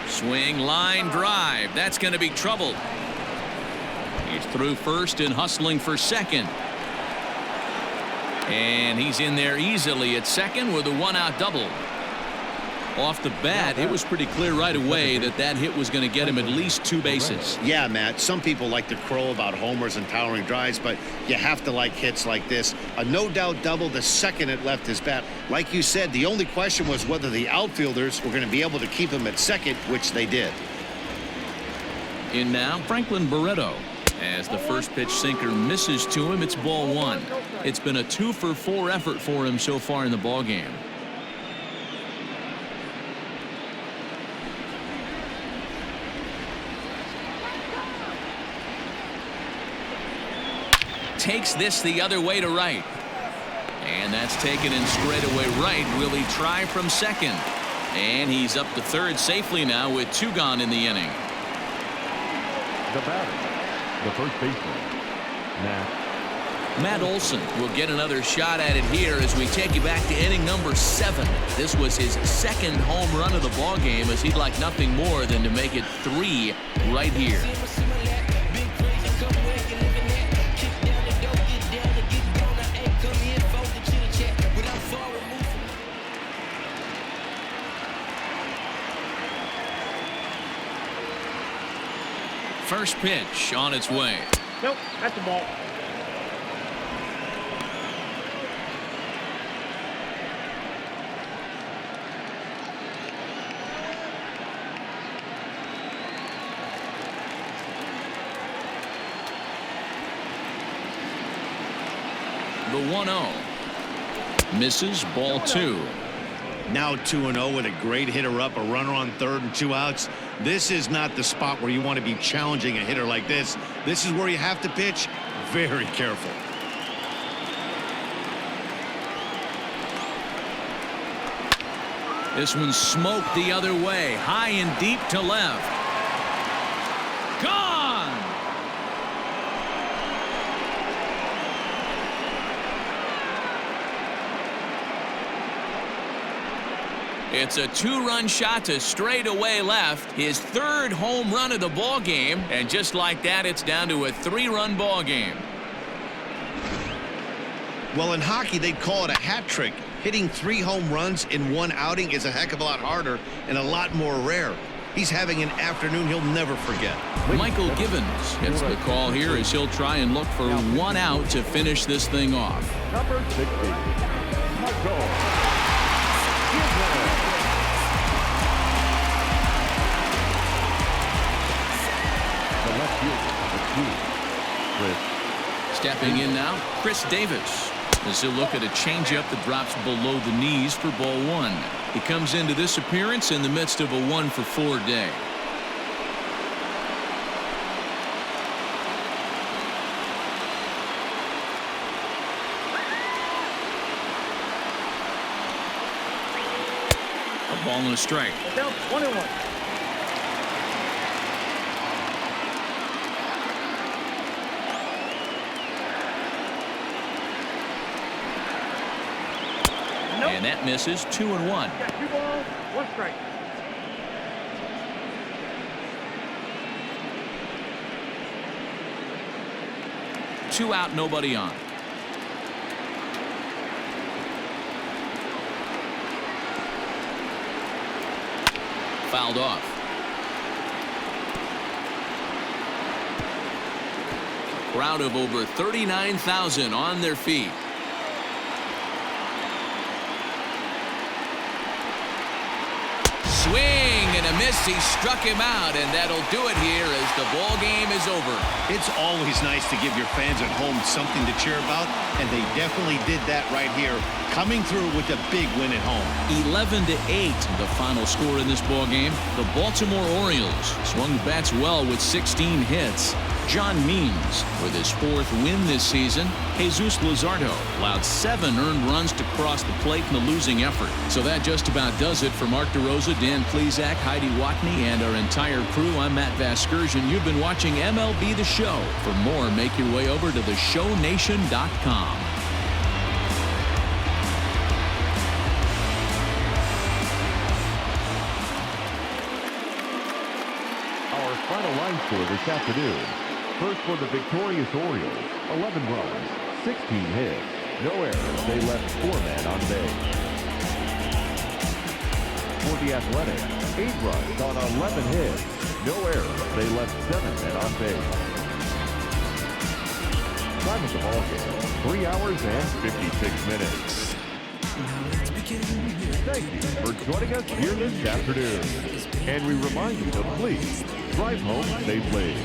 Swing, line drive. That's going to be trouble. He's through first and hustling for second. And he's in there easily at second with a 1-out double. Off the bat, it was pretty clear right away that that hit was going to get him at least 2 bases. Yeah, Matt, some people like to crow about homers and towering drives, but you have to like hits like this. A no-doubt double the second it left his bat. Like you said, the only question was whether the outfielders were going to be able to keep him at second, which they did. In now, Franklin Barreto. As the first pitch sinker misses to him, it's ball 1. It's been a 2-for-4 effort for him so far in the ballgame. Takes this the other way to right. And that's taken in straightaway right. Will he try from second? And he's up to third safely now with 2 gone in the inning. The batter, the first baseman, Matt Olson will get another shot at it here as we take you back to inning number 7. This was his second home run of the ball game, as he'd like nothing more than to make it 3 right here. First pitch on its way. Nope, that's the ball. The 1-0. Misses, ball 2. Now 2-0 with a great hitter up, a runner on third and 2 outs. This is not the spot where you want to be challenging a hitter like this. This is where you have to pitch very careful. This one smoked the other way, high and deep to left. Gone! It's a 2-run shot to straightaway left, his 3rd home run of the ball game, and just like that, it's down to a 3-run ball game. Well, in hockey, they'd call it a hat trick. Hitting 3 home runs in 1 outing is a heck of a lot harder and a lot more rare. He's having an afternoon he'll never forget. Michael Givens gets the call here as he'll try and look for 1 out to finish this thing off. number 60, Michael. The left fielder, Chris. Stepping in now, Chris Davis. As he'll look at a changeup that drops below the knees for ball 1. He comes into this appearance in the midst of a 1-for-4 day. A ball and a strike. Down 1-1. And that misses. 2-1. Got 2 balls, 1 strike. Two out, nobody on. Fouled off. A crowd of over 39,000 on their feet. Swing and a miss. He struck him out, and that'll do it here as the ball game is over. It's always nice to give your fans at home something to cheer about, and they definitely did that right here, coming through with a big win at home. 11-8, the final score in this ball game. The Baltimore Orioles swung the bats well with 16 hits. John Means with his 4th win this season. Jesus Luzardo allowed 7 earned runs to cross the plate in the losing effort. So that just about does it for Mark DeRosa, Dan Plesac, Heidi Watney, and our entire crew. I'm Matt Vasgersian. You've been watching MLB The Show. For more, make your way over to theshownation.com. Our final line score this afternoon. First for the victorious Orioles, 11 runs, 16 hits, no errors. They left 4 men on base. For the Athletics. 8 runs on 11 hits. No errors. They left 7 men on base. Time of the ball game, 3 hours and 56 minutes. Thank you for joining us here this afternoon. And we remind you to please drive home safely.